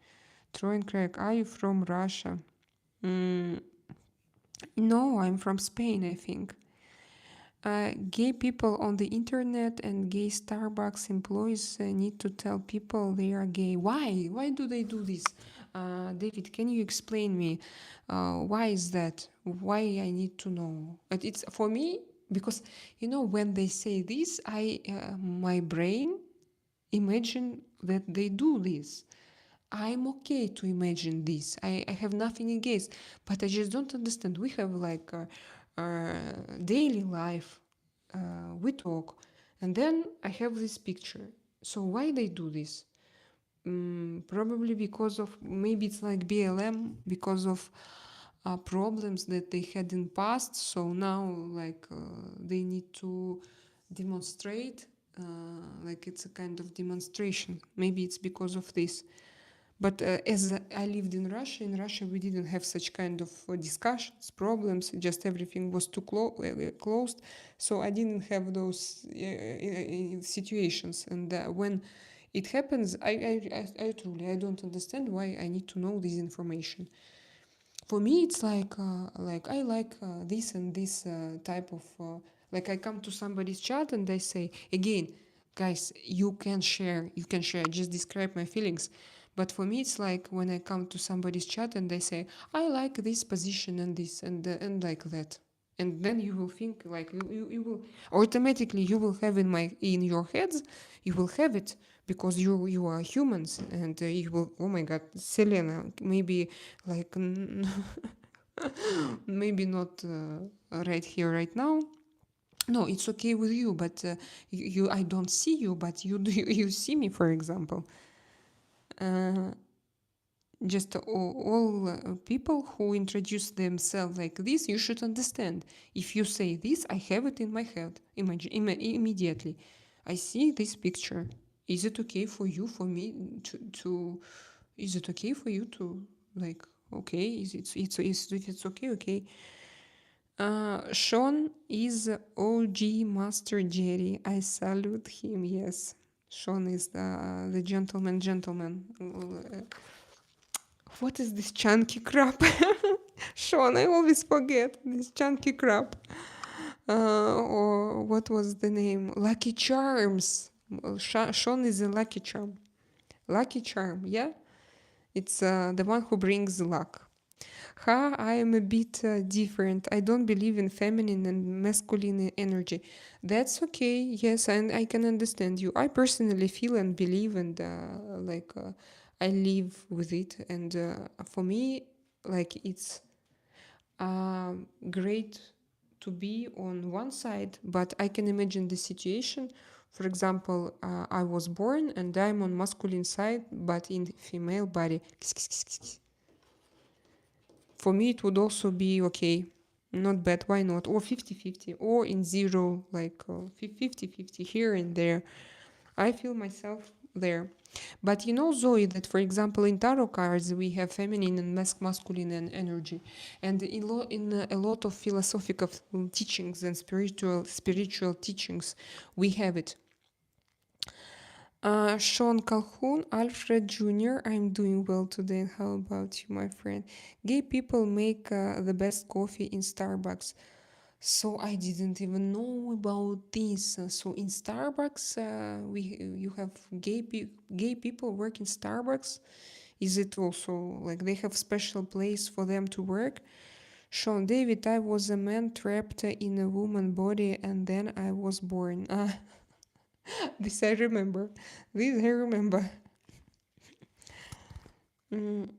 Speaker 1: Troy and Craig, are you from Russia? No, I'm from Spain, I think. Gay people on the internet and gay Starbucks employees need to tell people they are gay. Why? Why do they do this? David, can you explain me? Why is that? Why I need to know? But it's for me because when they say this, my brain imagine that they do this. I'm okay to imagine this. I have nothing against, but I just don't understand. We have like daily life. We talk, and then I have this picture. So why they do this? Probably because of maybe it's like BLM because of problems that they had in past. So now like they need to demonstrate. Like it's a kind of demonstration. Maybe it's because of this. But as I lived in Russia we didn't have such kind of discussions, problems, just everything was too closed. So I didn't have those situations. And when it happens, I truly, I don't understand why I need to know this information. For me, it's like I like this and this type of, like I come to somebody's chat and they say, again, guys, you can share, just describe my feelings. But for me, it's like when I come to somebody's chat and they say, I like this position and this and like that. And then you will think like you will automatically you will have in your heads, you will have it because you are humans, and you will, oh my god, Selena, maybe like maybe not right here right now. No, it's okay with you, but you I don't see you, but you see me, for example. uh, just all people who introduce themselves like this, you should understand. If you say this, I have it in my head. Imagine immediately. I see this picture. Is it okay for you, for me to is it okay for you to like? Okay, it's okay, okay. Sean is OG Master Jerry. I salute him. Yes, Sean is the gentleman What is this chunky crap? Sean, I always forget this chunky crap. Or what was the name? Lucky Charms. Sean is a Lucky Charm. Lucky Charm, yeah? It's the one who brings luck. Ha, I am a bit different. I don't believe in feminine and masculine energy. That's okay. Yes, and I can understand you. I personally feel and believe, and I live with it. And for me, like it's great to be on one side, but I can imagine the situation. For example, I was born and I'm on masculine side, but in female body. For me, it would also be okay. Not bad, why not? Or 50-50, or in zero, like 50-50 here and there. I feel myself there. But you know, Zoe, that for example, in tarot cards, we have feminine and masculine and energy. And in a lot of philosophical teachings and spiritual teachings, we have it. Sean Calhoun, Alfred Jr., I'm doing well today. How about you, my friend? Gay people make the best coffee in Starbucks. So I didn't even know about this. So in Starbucks, you have gay people work in Starbucks. Is it also like they have special place for them to work? Sean David, I was a man trapped in a woman body, and then I was born. This I remember. This I remember. Mm.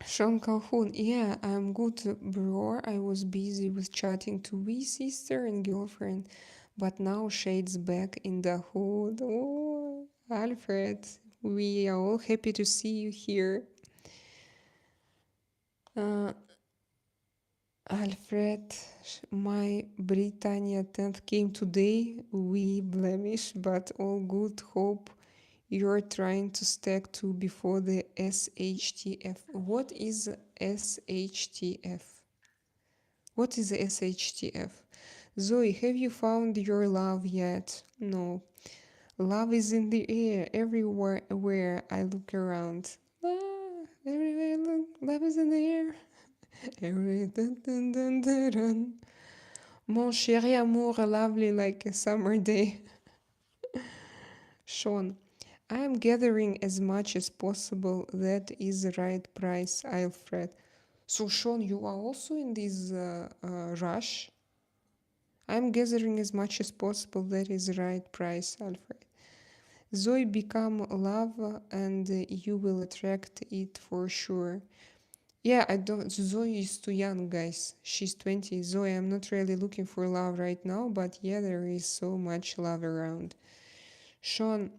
Speaker 1: Sean Calhoun, yeah, I'm good, bro. I was busy with chatting to wee sister and girlfriend, but now Shade's back in the hood. Oh, Alfred, we are all happy to see you here. Uh, Alfred, my Britannia 10th came today. We blemish, but all good. Hope you're trying to stack two before the SHTF. What is SHTF? What is SHTF? Zoe, have you found your love yet? No. Love is in the air everywhere where I look around. Everywhere I look, love is in the air. Every dun, dun, dun, dun, dun. Mon chéri amour, lovely like a summer day. Sean, I am gathering as much as possible. That is the right price, Alfred. So, Sean, you are also in this rush? I'm gathering as much as possible. That is the right price, Alfred. Zoe, become love and you will attract it for sure. Yeah, I don't. Zoe is too young, guys. She's 20. Zoe, I'm not really looking for love right now, but yeah, there is so much love around. Sean,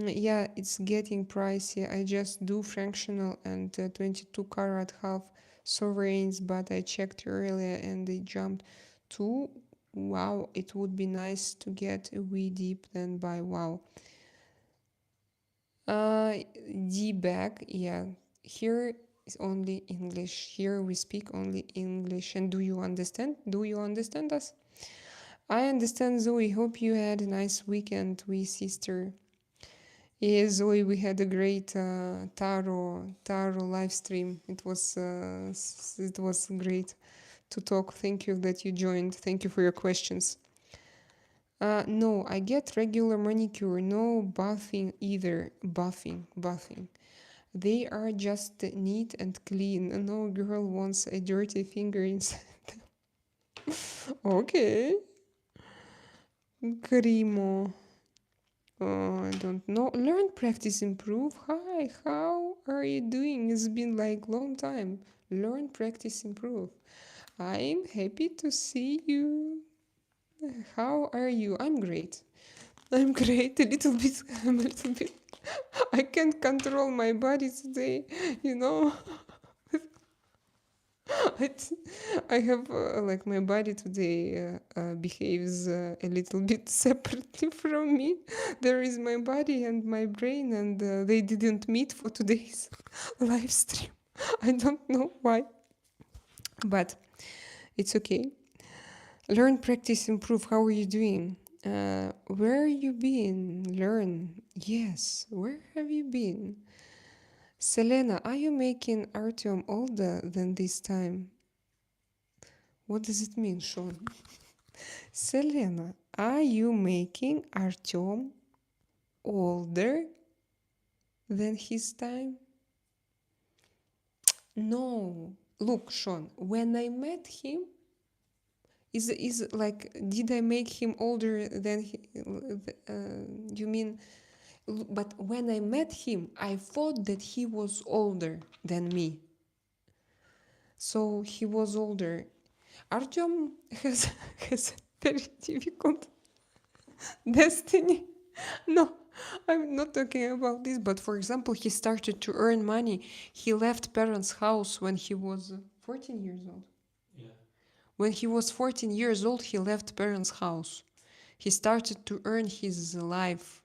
Speaker 1: yeah, it's getting pricey. I just do fractional and 22 karat half sovereigns, but I checked earlier and they jumped to wow. It would be nice to get a wee deep then buy wow. D bag, yeah. Here is only English. Here we speak only English. And do you understand? Do you understand us? I understand, Zoe. Hope you had a nice weekend with sister. Yeah, Zoe, we had a great tarot live stream. It was great to talk. Thank you that you joined. Thank you for your questions. No, I get regular manicure. No buffing either. Buffing. They are just neat and clean. No girl wants a dirty finger inside. Okay. Cremo. I don't know. Learn, practice, improve. Hi, how are you doing? It's been like long time. Learn, practice, improve. I'm happy to see you. How are you? I'm great. I'm great. A little bit. I'm a little bit. I can't control my body today. You know. I have like my body today behaves a little bit separately from me. There is my body and my brain, and they didn't meet for today's live stream. I don't know why, but it's okay. Learn, practice, improve. How are you doing? Where you been? Learn. Yes. Where have you been? Selena, are you making Artyom older than this time? What does it mean, Sean? Selena, are you making Artyom older than his time? No. Look, Sean, when I met him, is like, did I make him older than he, you mean? But when I met him, I thought that he was older than me. So he was older. Artyom has has very difficult destiny. No, I'm not talking about this, but for example, he started to earn money. He left parents' house when he was 14 years old.
Speaker 2: Yeah.
Speaker 1: When he was 14 years old, he left parents' house. He started to earn his life.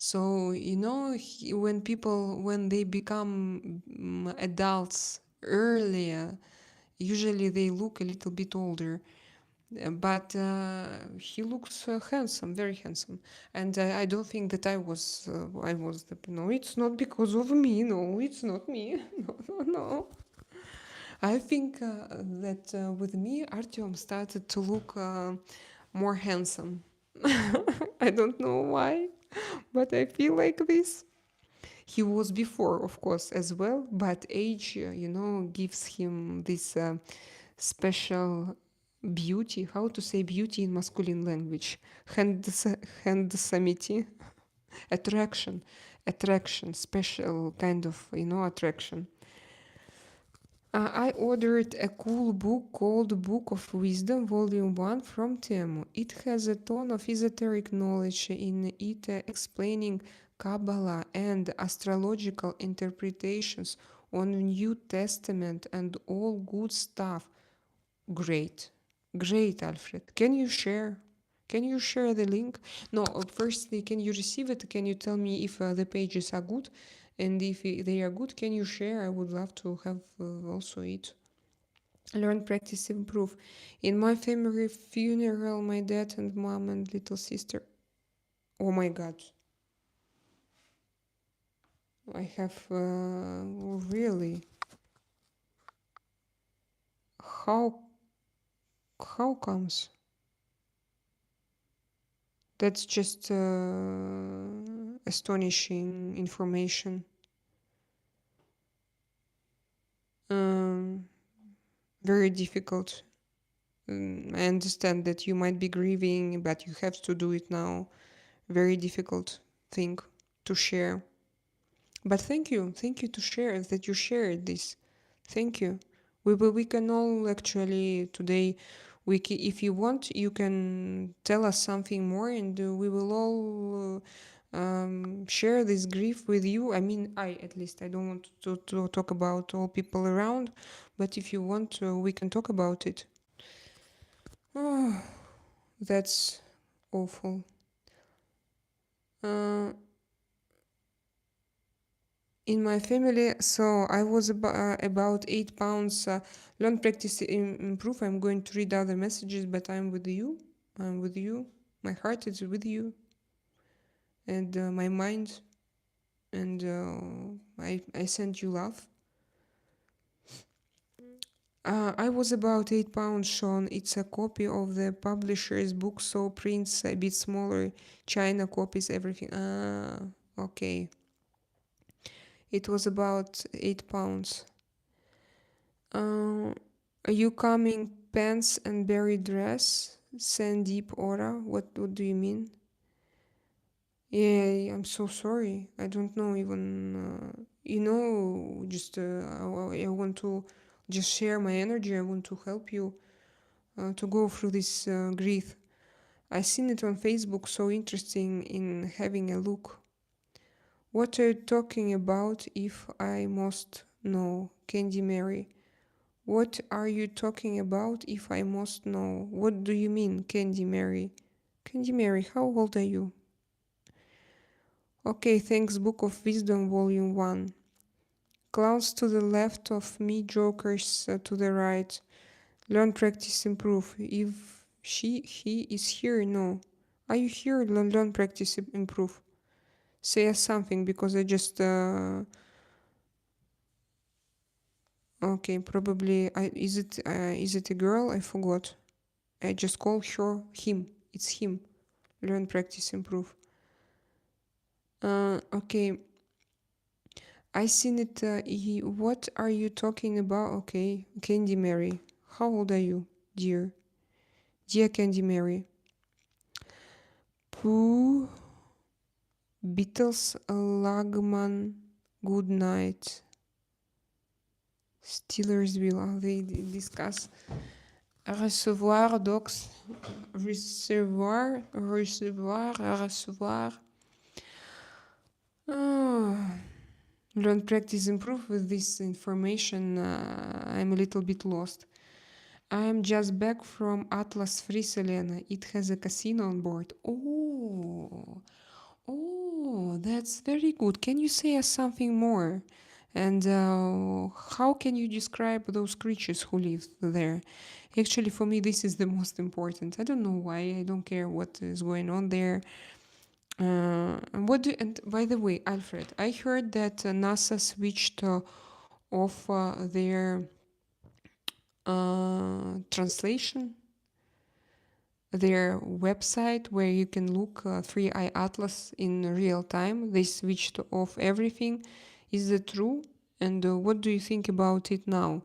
Speaker 1: So, when people, when they become adults earlier, usually they look a little bit older. But he looks handsome, very handsome, and I don't think that I was the. No, it's not because of me. No, it's not me. No, no, no. I think that with me, Artyom started to look more handsome. I don't know why, but I feel like this. He was before, of course, as well, but age, gives him this special beauty. How to say beauty in masculine language? Handsamity, attraction, special kind of attraction. I ordered a cool book called Book of Wisdom, Volume 1 from Temu. It has a ton of esoteric knowledge in it, explaining Kabbalah and astrological interpretations on New Testament and all good stuff. Great. Great, Alfred. Can you share? Can you share the link? No, firstly, can you receive it? Can you tell me if the pages are good? And if they are good, can you share? I would love to have also it. Learn, practice, improve. In my family funeral, my dad and mom and little sister. Oh my God. I have really. How comes? That's just astonishing information. Um, Very difficult. I understand that you might be grieving, but you have to do it now. Very difficult thing to share. But thank you to share that you shared this. Thank you. We can all actually today. If you want, you can tell us something more, and we will all share this grief with you. I mean, at least I don't want to talk about all people around, but if you want, we can talk about it. Oh, that's awful. In my family, so I was about 8 pounds. Learn, practice, improve. I'm going to read other messages, but I'm with you. I'm with you. My heart is with you, and my mind, and I send you love. I was about 8 pounds, Sean. It's a copy of the publisher's book, so prints a bit smaller. China copies everything. Okay. It was about 8 pounds. Are you coming pants and berry dress? Sandeep Aura? What do you mean? Yeah, I'm so sorry. I don't know even, just I want to just share my energy. I want to help you to go through this grief. I seen it on Facebook, so interesting in having a look. What are you talking about if I must know? Candy Mary. What are you talking about if I must know? What do you mean, Candy Mary? Candy Mary, how old are you? Okay, thanks, Book of Wisdom, Volume 1. Clowns to the left of me, jokers to the right. Learn, practice, improve. If he is here, no. Are you here? Learn, practice, improve. Say us something, because I just Okay, probably. Is it a girl? I forgot. I just call her him. It's him. Learn, practice, improve. Okay. I seen it. What are you talking about? Okay, Candy Mary. How old are you, dear? Dear Candy Mary. Pooh, Beatles, Lagman, Good Night, Steelersville. They discuss recevoir, docs, recevoir. Oh. Learn, practice, improve with this information. I'm a little bit lost. I'm just back from Atlas Free Selena. It has a casino on board. Oh, that's very good. Can you say us something more? And how can you describe those creatures who live there? Actually, for me, this is the most important. I don't know why. I don't care what is going on there. And by the way, Alfred, I heard that NASA switched off their translation, their website where you can look 3i Atlas in real time. They switched off everything. Is that true? And what do you think about it now?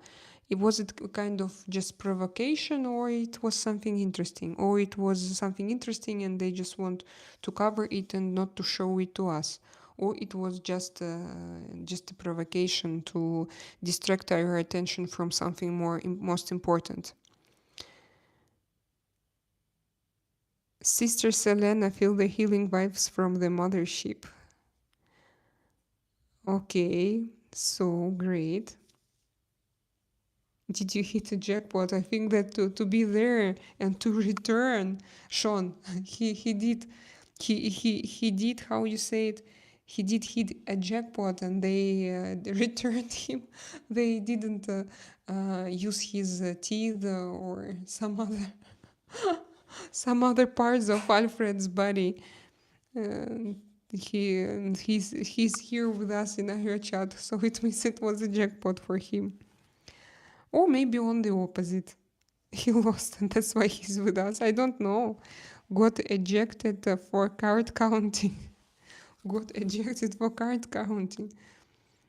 Speaker 1: Was it kind of just provocation, or it was something interesting? Or it was something interesting and they just want to cover it and not to show it to us? Or it was just a provocation to distract our attention from something most important? Sister Selena, feel the healing vibes from the mothership. Okay, so great. Did you hit a jackpot? I think that to be there and to return, Sean, he did, he did, how you say it, he did hit a jackpot and they returned him. They didn't use his teeth or some other parts of Alfred's body. And he's here with us in our chat, so it means it was a jackpot for him. Or maybe on the opposite. He lost and that's why he's with us. I don't know. Got ejected for card counting. Got ejected for card counting.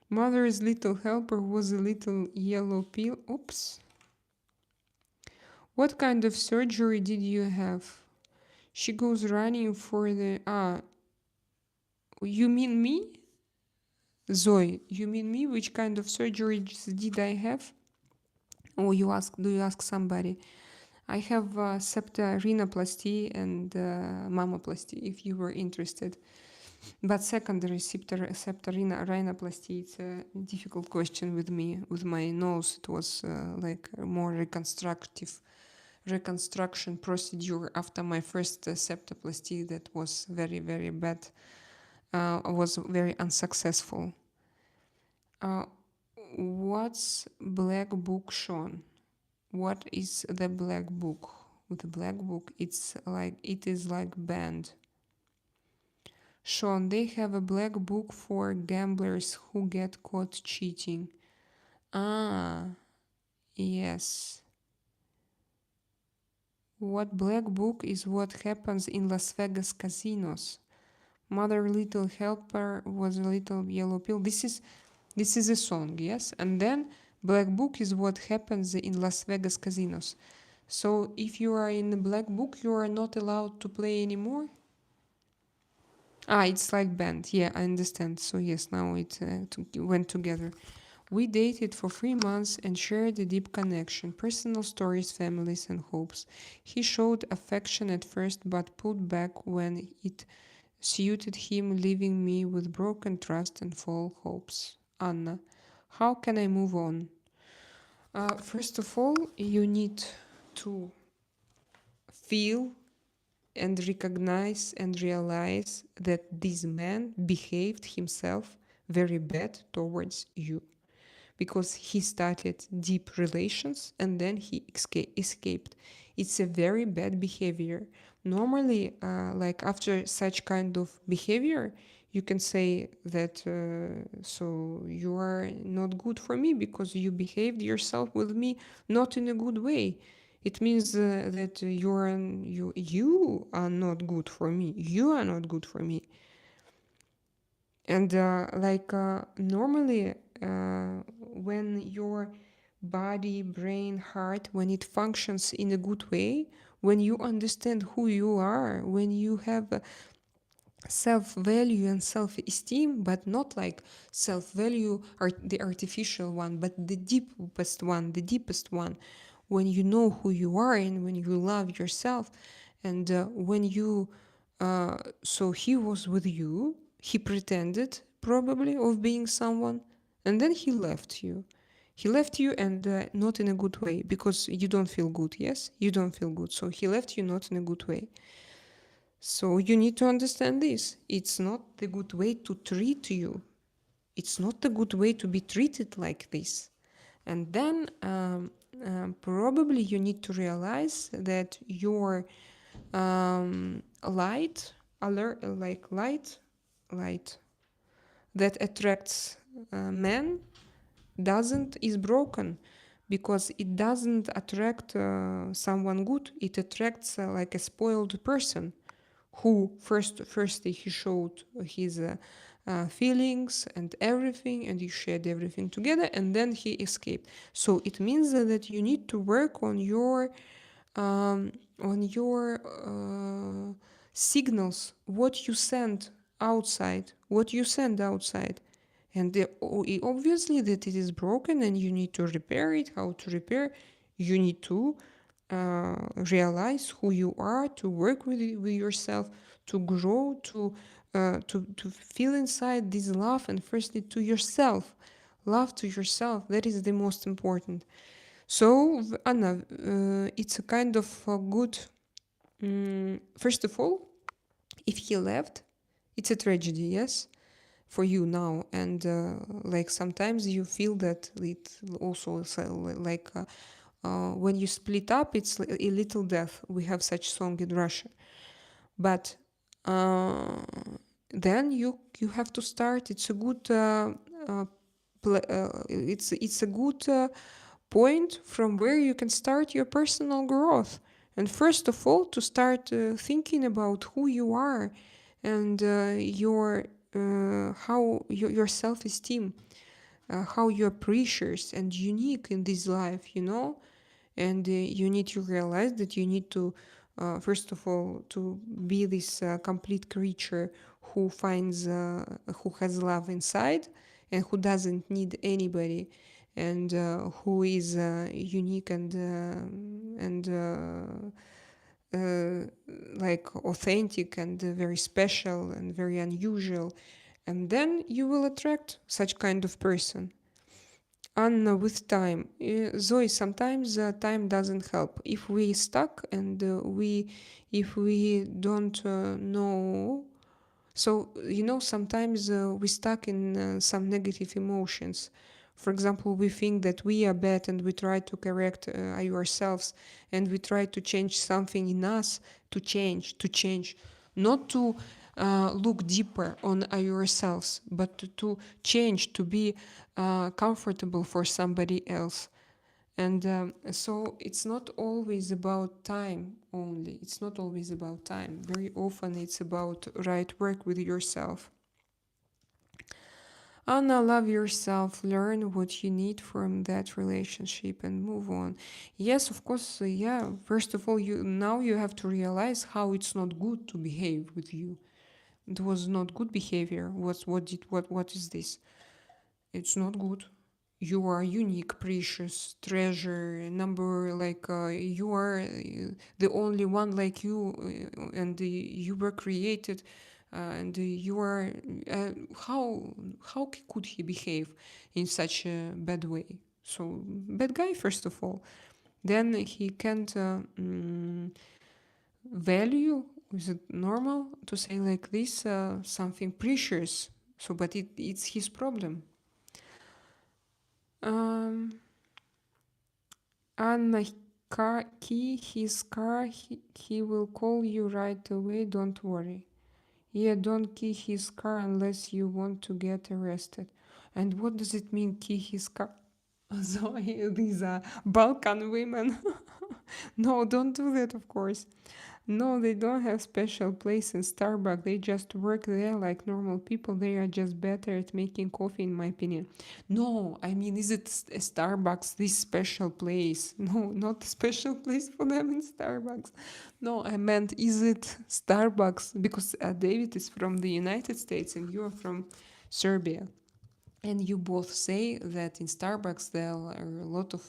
Speaker 1: Mother's little helper was a little yellow pill. Oops. What kind of surgery did you have? She goes running for the... you mean me? Zoe, you mean me? Which kind of surgery did I have? Or do you ask somebody? I have septarinoplasty and mammoplasty, if you were interested. But secondary septarinoplasty, it's a difficult question with me. With my nose, it was like a more reconstruction procedure after my first septoplasty that was very, very bad, was very unsuccessful. What's black book, Sean? What is the black book? With the black book, it is like banned. Sean, they have a black book for gamblers who get caught cheating. Yes. What black book is what happens in Las Vegas casinos. Mother Little Helper was a little yellow pill. This is a song, yes? And then black book is what happens in Las Vegas casinos. So if you are in the black book, you are not allowed to play anymore? It's like band. Yeah, I understand. So yes, now it went together. We dated for 3 months and shared a deep connection, personal stories, families, and hopes. He showed affection at first, but pulled back when it suited him, leaving me with broken trust and false hopes. Anna, how can I move on? First of all, you need to feel and recognize and realize that this man behaved himself very bad towards you, because he started deep relations and then he escaped. It's a very bad behavior. Normally, like after such kind of behavior, You can say that so you are not good for me because you behaved yourself with me not in a good way. It means that you are not good for me. You are not good for me. And normally, when your body, brain, heart, when it functions in a good way, when you understand who you are, when you have self-value and self-esteem, but not like self-value, the artificial one, but the deepest one, when you know who you are and when you love yourself, and when you so he was with you, he pretended probably of being someone, and then he left you, and not in a good way, because you don't feel good. Yes, you don't feel good, so he left you not in a good way. So you need to understand this. It's not the good way to treat you. It's not the good way to be treated like this. And then probably you need to realize that your light that attracts men is broken, because it doesn't attract someone good. It attracts like a spoiled person who firstly he showed his feelings and everything, and he shared everything together, and then he escaped. So it means that you need to work um, on your signals, what you send outside. And obviously that it is broken and you need to repair it. How to repair? You need to realize who you are, to work with yourself, to grow, to feel inside this love, and firstly to yourself. Love to yourself, that is the most important. So, Anna, it's a kind of a good. First of all, if he left, it's a tragedy, yes, for you now. And like sometimes you feel that it also like when you split up, it's a little death. We have such song in Russia, but uh, then you have to start. It's a good it's a good point from where you can start your personal growth. And first of all, to start thinking about who you are, and your how your self-esteem, how you're precious and unique in this life, and you need to realize that you need to first of all to be this complete creature who has love inside, and who doesn't need anybody, and who is unique and like authentic and very special and very unusual. And then you will attract such kind of person. And with time, Zoe, sometimes time doesn't help. If we stuck and if we don't know, so sometimes we stuck in some negative emotions. For example, we think that we are bad, and we try to correct ourselves, and we try to change something in us, to change, not to look deeper on ourselves, but to change, to be comfortable for somebody else. And so it's not always about time only. It's not always about time. Very often it's about right work with yourself. Anna, love yourself, learn what you need from that relationship and move on. Yes, of course, yeah. First of all, you have to realize how it's not good to behave with you. It was not good behavior. What is this? It's not good. You are unique, precious, treasure, number, like you are the only one like you, and you were created, and you are. How could he behave in such a bad way? So bad guy, first of all. Then he can't value. Is it normal to say like this? Something precious. So, but it's his problem. Anna, key his car. He will call you right away. Don't worry. Yeah, don't key his car unless you want to get arrested. And what does it mean, key his car? So these are Balkan women. No, don't do that, of course. No, they don't have special place in Starbucks. They just work there like normal people. They are just better at making coffee, in my opinion. No, I mean, is it a Starbucks this special place? No, not a special place for them in Starbucks. No, I meant, is it Starbucks? Because David is from the United States and you're from Serbia. And you both say that in Starbucks there are a lot of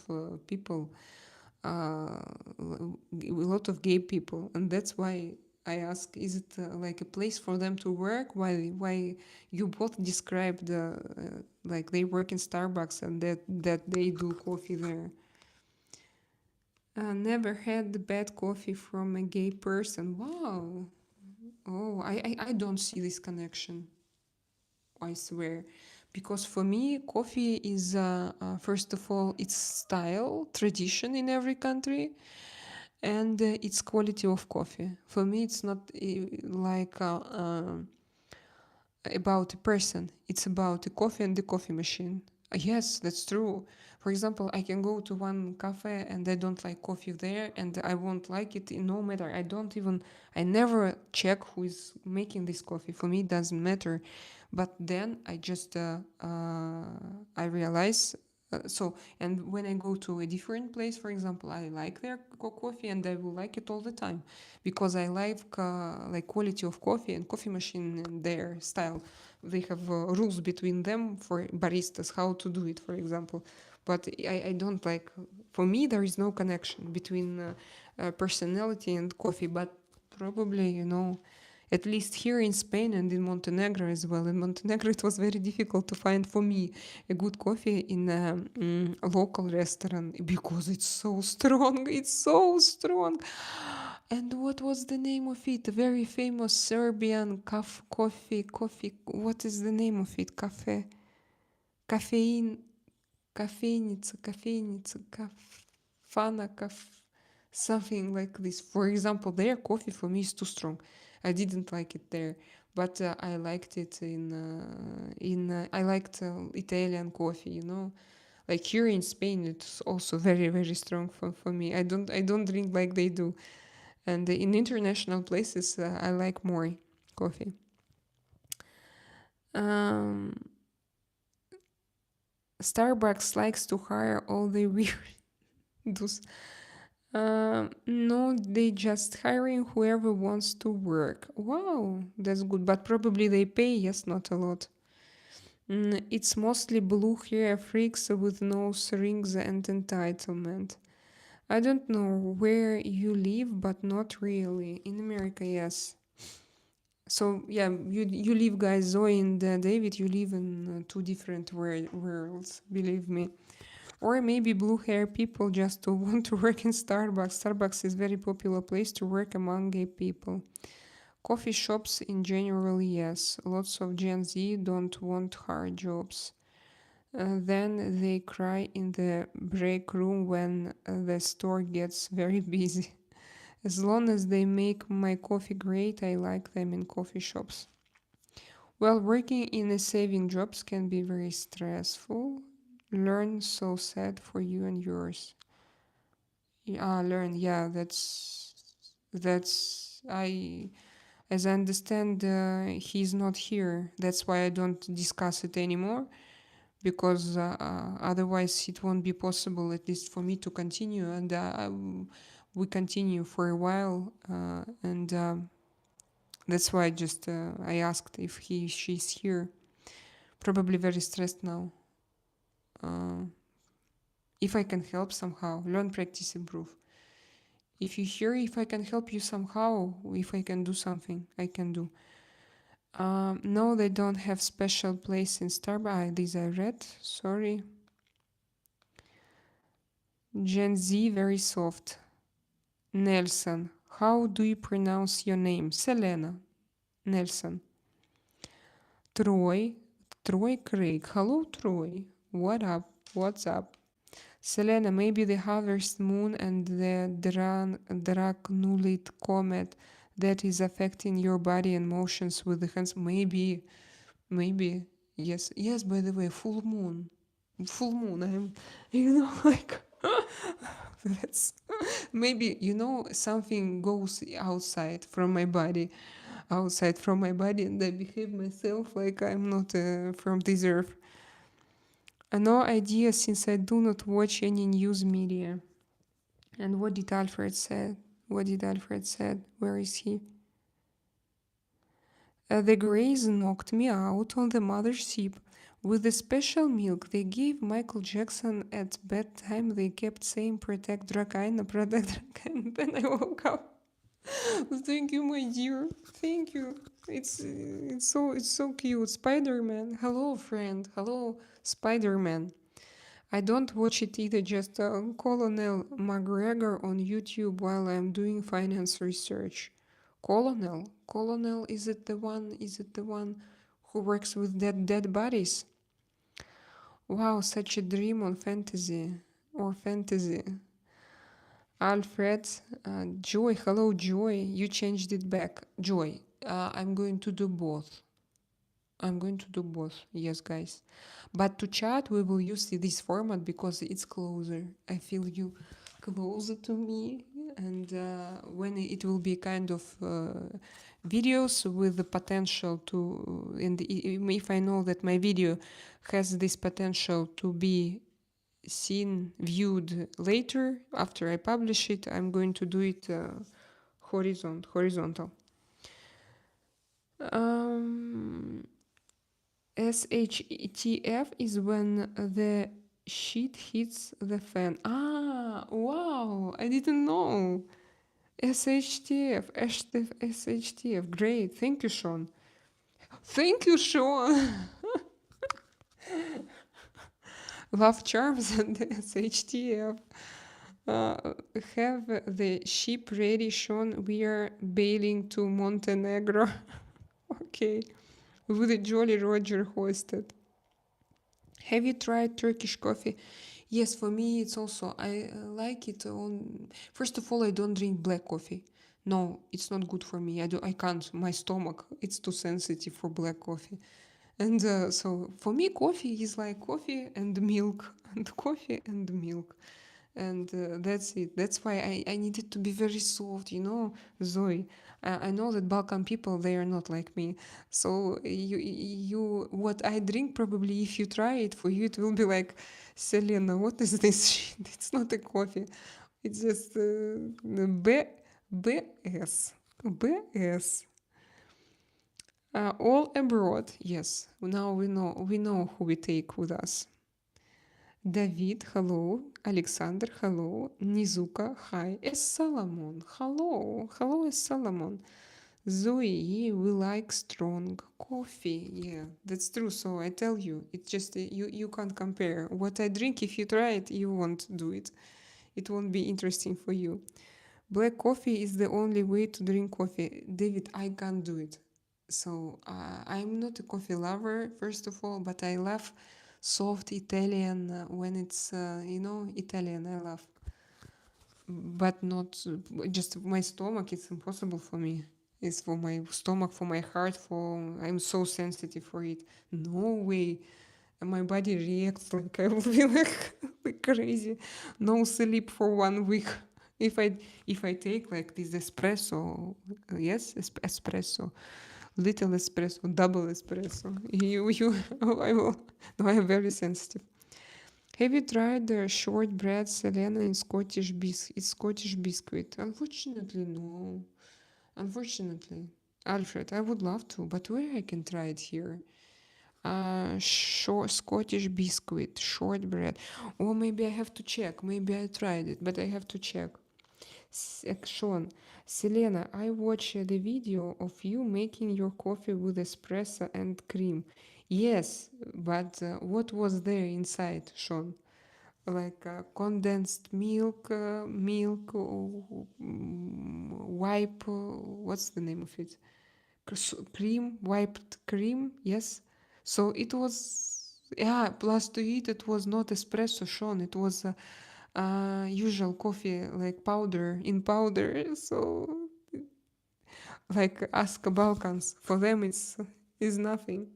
Speaker 1: people, a lot of gay people, and that's why I ask: is it like a place for them to work? Why you both described like they work in Starbucks and that they do coffee there? Never had the bad coffee from a gay person. Wow. Oh, I don't see this connection. I swear. Because for me, coffee is, first of all, it's style, tradition in every country, and it's quality of coffee. For me, it's not like about a person, it's about the coffee and the coffee machine. Yes, that's true. For example, I can go to one cafe and I don't like coffee there and I won't like it no matter. I never check who is making this coffee. For me, it doesn't matter. But then I realize. And when I go to a different place, for example, I like their coffee and I will like it all the time because I like quality of coffee and coffee machine and their style. They have rules between them for baristas how to do it, for example. But I don't like. For me, there is no connection between personality and coffee. But probably, at least here in Spain and in Montenegro as well. In Montenegro, it was very difficult to find for me a good coffee in a local restaurant because it's so strong. It's so strong. And what was the name of it? A very famous Serbian coffee. What is the name of it? Caffeine, кофейница, something like this. For example, their coffee for me is too strong. I didn't like it there, but I liked it I liked Italian coffee. Like here in Spain, it's also very very strong for me. I don't drink like they do, and in international places, I like more coffee. Um, Starbucks likes to hire all the weirdos. No, they just hiring whoever wants to work. Wow, that's good. But probably they pay, yes, not a lot. It's mostly blue hair freaks with nose rings and entitlement. I don't know where you live, but not really. In America, yes. So yeah, you live, guys. Zoe and David, you live in two different worlds. Believe me. Or maybe blue hair people just to want to work in Starbucks. Starbucks is very popular place to work among gay people. Coffee shops in general, yes. Lots of Gen Z don't want hard jobs. Then they cry in the break room when the store gets very busy. As long as they make my coffee great, I like them in coffee shops. Well, working in a saving jobs can be very stressful. Learn, so sad for you and yours. Yeah, learn. Yeah, that's I as I understand, he's not here. That's why I don't discuss it anymore because otherwise it won't be possible, at least for me, to continue. And we continue for a while, and that's why I asked if she's here. Probably very stressed now. Uh, if I can help somehow, learn, practice, improve. If you hear, if I can help you somehow, if I can do something, I can do. No, they don't have special place in Starbucks. These I read. Sorry. Gen Z, very soft. Nelson. How do you pronounce your name? Selena. Nelson. Troy. Troy Craig. Hello, Troy. What up? What's up? Selena, maybe the harvest moon and the Draconulid comet that is affecting your body and motions with the hands. Maybe, yes. By the way, full moon. I'm, like that's maybe something goes outside from my body, and I behave myself like I'm not from this earth. No idea since I do not watch any news media. And what did Alfred said? Where is he? The Greys knocked me out on the mothership with the special milk they gave Michael Jackson at bedtime. They kept saying, "Protect Drakaina, protect Drakaina." Then I woke up. Thank you, my dear. Thank you. It's so cute. Spider-Man. Hello, friend. Hello, Spider-Man. I don't watch it either, just Colonel McGregor on YouTube while I'm doing finance research. Colonel, is it the one who works with dead bodies? Wow, such a dream on fantasy. Alfred, Joy, hello Joy, you changed it back. Joy, I'm going to do both. Yes, guys. But to chat, we will use this format because it's closer. I feel you closer to me, and when it will be kind of videos with the potential to, and if I know that my video has this potential to be seen, viewed later after I publish it, I'm going to do it horizontal. SHTF is when the shit hits the fan. Wow, I didn't know. SHTF, great. Thank you, Sean. Love charms and SHTF. Have the ship ready, Sean. We are bailing to Montenegro. Okay. With the Jolly Roger hosted. Have you tried Turkish coffee? Yes, for me it's also, I like it on. First of all, I don't drink black coffee. No, it's not good for me. I can't. My stomach, it's too sensitive for black coffee. And so for me, coffee is like coffee and milk, and coffee and milk. And that's it. That's why I needed to be very soft, Zoe. I know that Balkan people, they are not like me. So what I drink, probably if you try it, for you it will be like, Selena, what is this shit? It's not a coffee. It's just BS. BS. All abroad. Yes. Now we know who we take with us. David, hello. Alexander, hello. Nizuka, hi. Es Salomon, hello. Hello, Es Salomon. Zoe, yeah, we like strong coffee. Yeah, that's true. So I tell you, it's just you can't compare. What I drink, if you try it, you won't do it. It won't be interesting for you. Black coffee is the only way to drink coffee. David, I can't do it. So I'm not a coffee lover, first of all, but I love soft Italian when it's, Italian, I love. But not just my stomach, it's impossible for me. It's for my stomach, for my heart, I'm so sensitive for it. No way. And my body reacts like I will be like crazy. No sleep for 1 week. If I take like this espresso, yes, espresso, little espresso, double espresso, I will. No, I am very sensitive. Have you tried the shortbread Selena in Scottish biscuit? It's Scottish biscuit. Unfortunately, no. Unfortunately, Alfred, I would love to, but where I can try it here? Scottish biscuit, shortbread. Or maybe I have to check. Maybe I tried it, but I have to check. Sean, Selena, I watched the video of you making your coffee with espresso and cream. Yes, but what was there inside, Sean? Like condensed milk, what's the name of it? Cream, wiped cream, yes. So it was, yeah, plus to eat, it was not espresso, Sean. It was usual coffee, like powder, in powder. So like ask Balkans. For them, it's is nothing.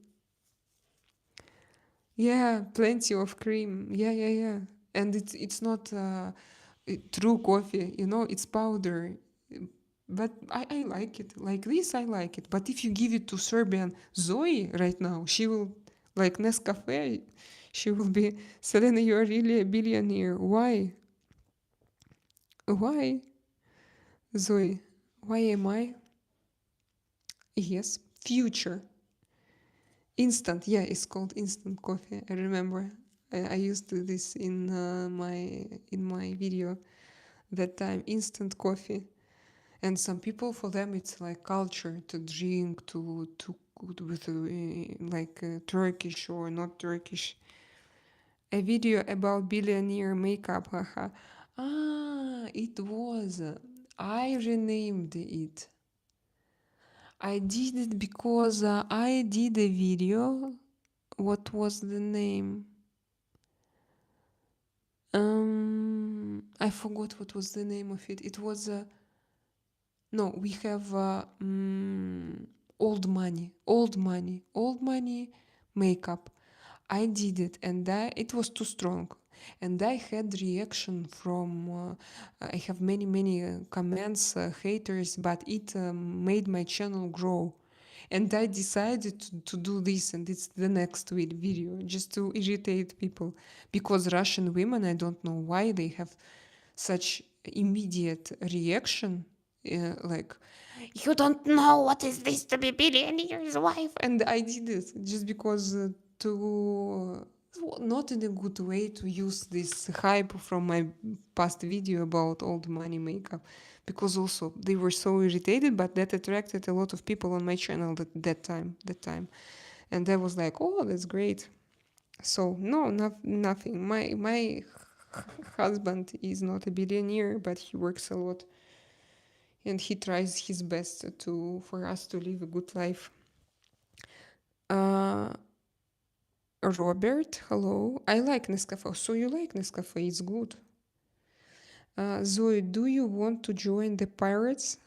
Speaker 1: Yeah, plenty of cream. Yeah, yeah, yeah. And it's not true coffee, you know, it's powder. But I like it. Like this, I like it. But if you give it to Serbian Zoe right now, she will, like Nescafe, she will be, Selena, you're really a billionaire. Why? Why, Zoe? Why am I? Yes, future. Instant, yeah, it's called instant coffee. I remember. I used to this in my video that time. Instant coffee, and some people for them it's like culture to drink to with like Turkish or not Turkish. A video about billionaire makeup. Haha. It was. I renamed it. I did it because I did a video. What was the name? I forgot what was the name of it. It was no. We have old money makeup. I did it, and it was too strong, and I had reaction from. I have many comments, haters, but it made my channel grow. And I decided to do this, and it's the next video just to irritate people, because Russian women, I don't know why they have such immediate reaction, like, you don't know what is this to be billionaire's wife, and I did it just because to not in a good way to use this hype from my past video about old money makeup, because also they were so irritated, but that attracted a lot of people on my channel that time, and I was like, oh, that's great. So no, nothing. My husband is not a billionaire, but he works a lot, and he tries his best to for us to live a good life. uh Robert, hello. I like Nescafe. So you like Nescafe? It's good. Zoe, do you want to join the pirates?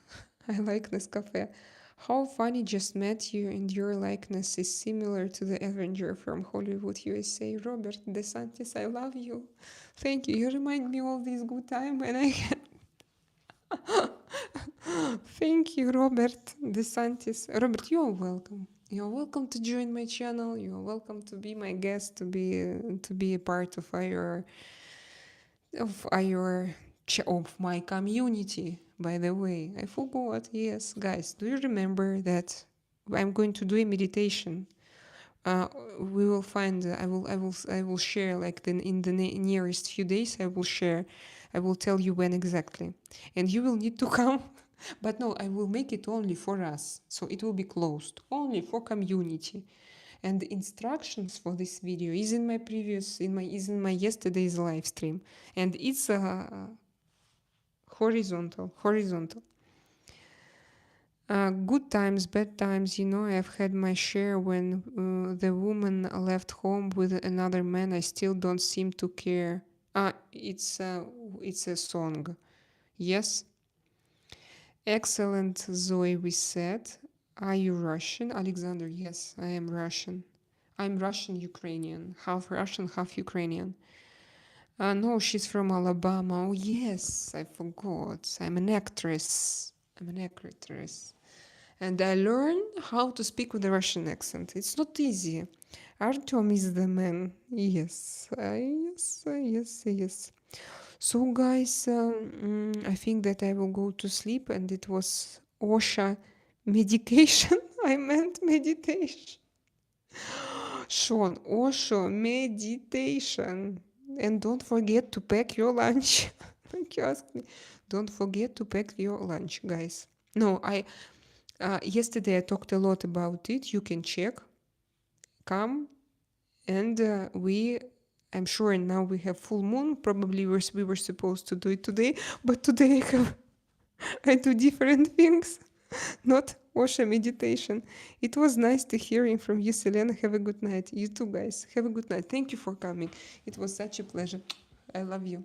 Speaker 1: I like Nescafe. How funny, just met you and your likeness is similar to the Avenger from Hollywood, USA. Robert DeSantis, I love you. Thank you. You remind me of this good time when I had. Thank you, Robert DeSantis. Robert, you are welcome. You're welcome to join my channel. You're welcome to be my guest, to be a part of of our of my community. By the way, I forgot. Yes, guys, do you remember that I'm going to do a meditation? We will find. I will share like in the nearest few days. I will tell you when exactly, and you will need to come. But no, I will make it only for us, so it will be closed only for community. And the instructions for this video is in my yesterday's live stream, and it's horizontal. Good times, bad times, you know, I've had my share. When the woman left home with another man, I still don't seem to care. It's a song. Yes. Excellent, Zoe, we said. Are you Russian? Alexander, yes, I am Russian. I'm Russian Ukrainian, half Russian, half Ukrainian. No, she's from Alabama. Oh, yes, I forgot. I'm an actress. And I learned how to speak with a Russian accent. It's not easy. Artem is the man. Yes, yes. So, guys, I think that I will go to sleep, and it was OSHA medication. I meant meditation. Sean, OSHA meditation. And don't forget to pack your lunch. Like you asked me. Don't forget to pack your lunch, guys. No, yesterday I talked a lot about it. You can check. Come, and I'm sure now we have full moon. Probably we were supposed to do it today, but today I do different things, not Osha meditation. It was nice to hearing from you, Selena. Have a good night. You too, guys. Have a good night. Thank you for coming. It was such a pleasure. I love you.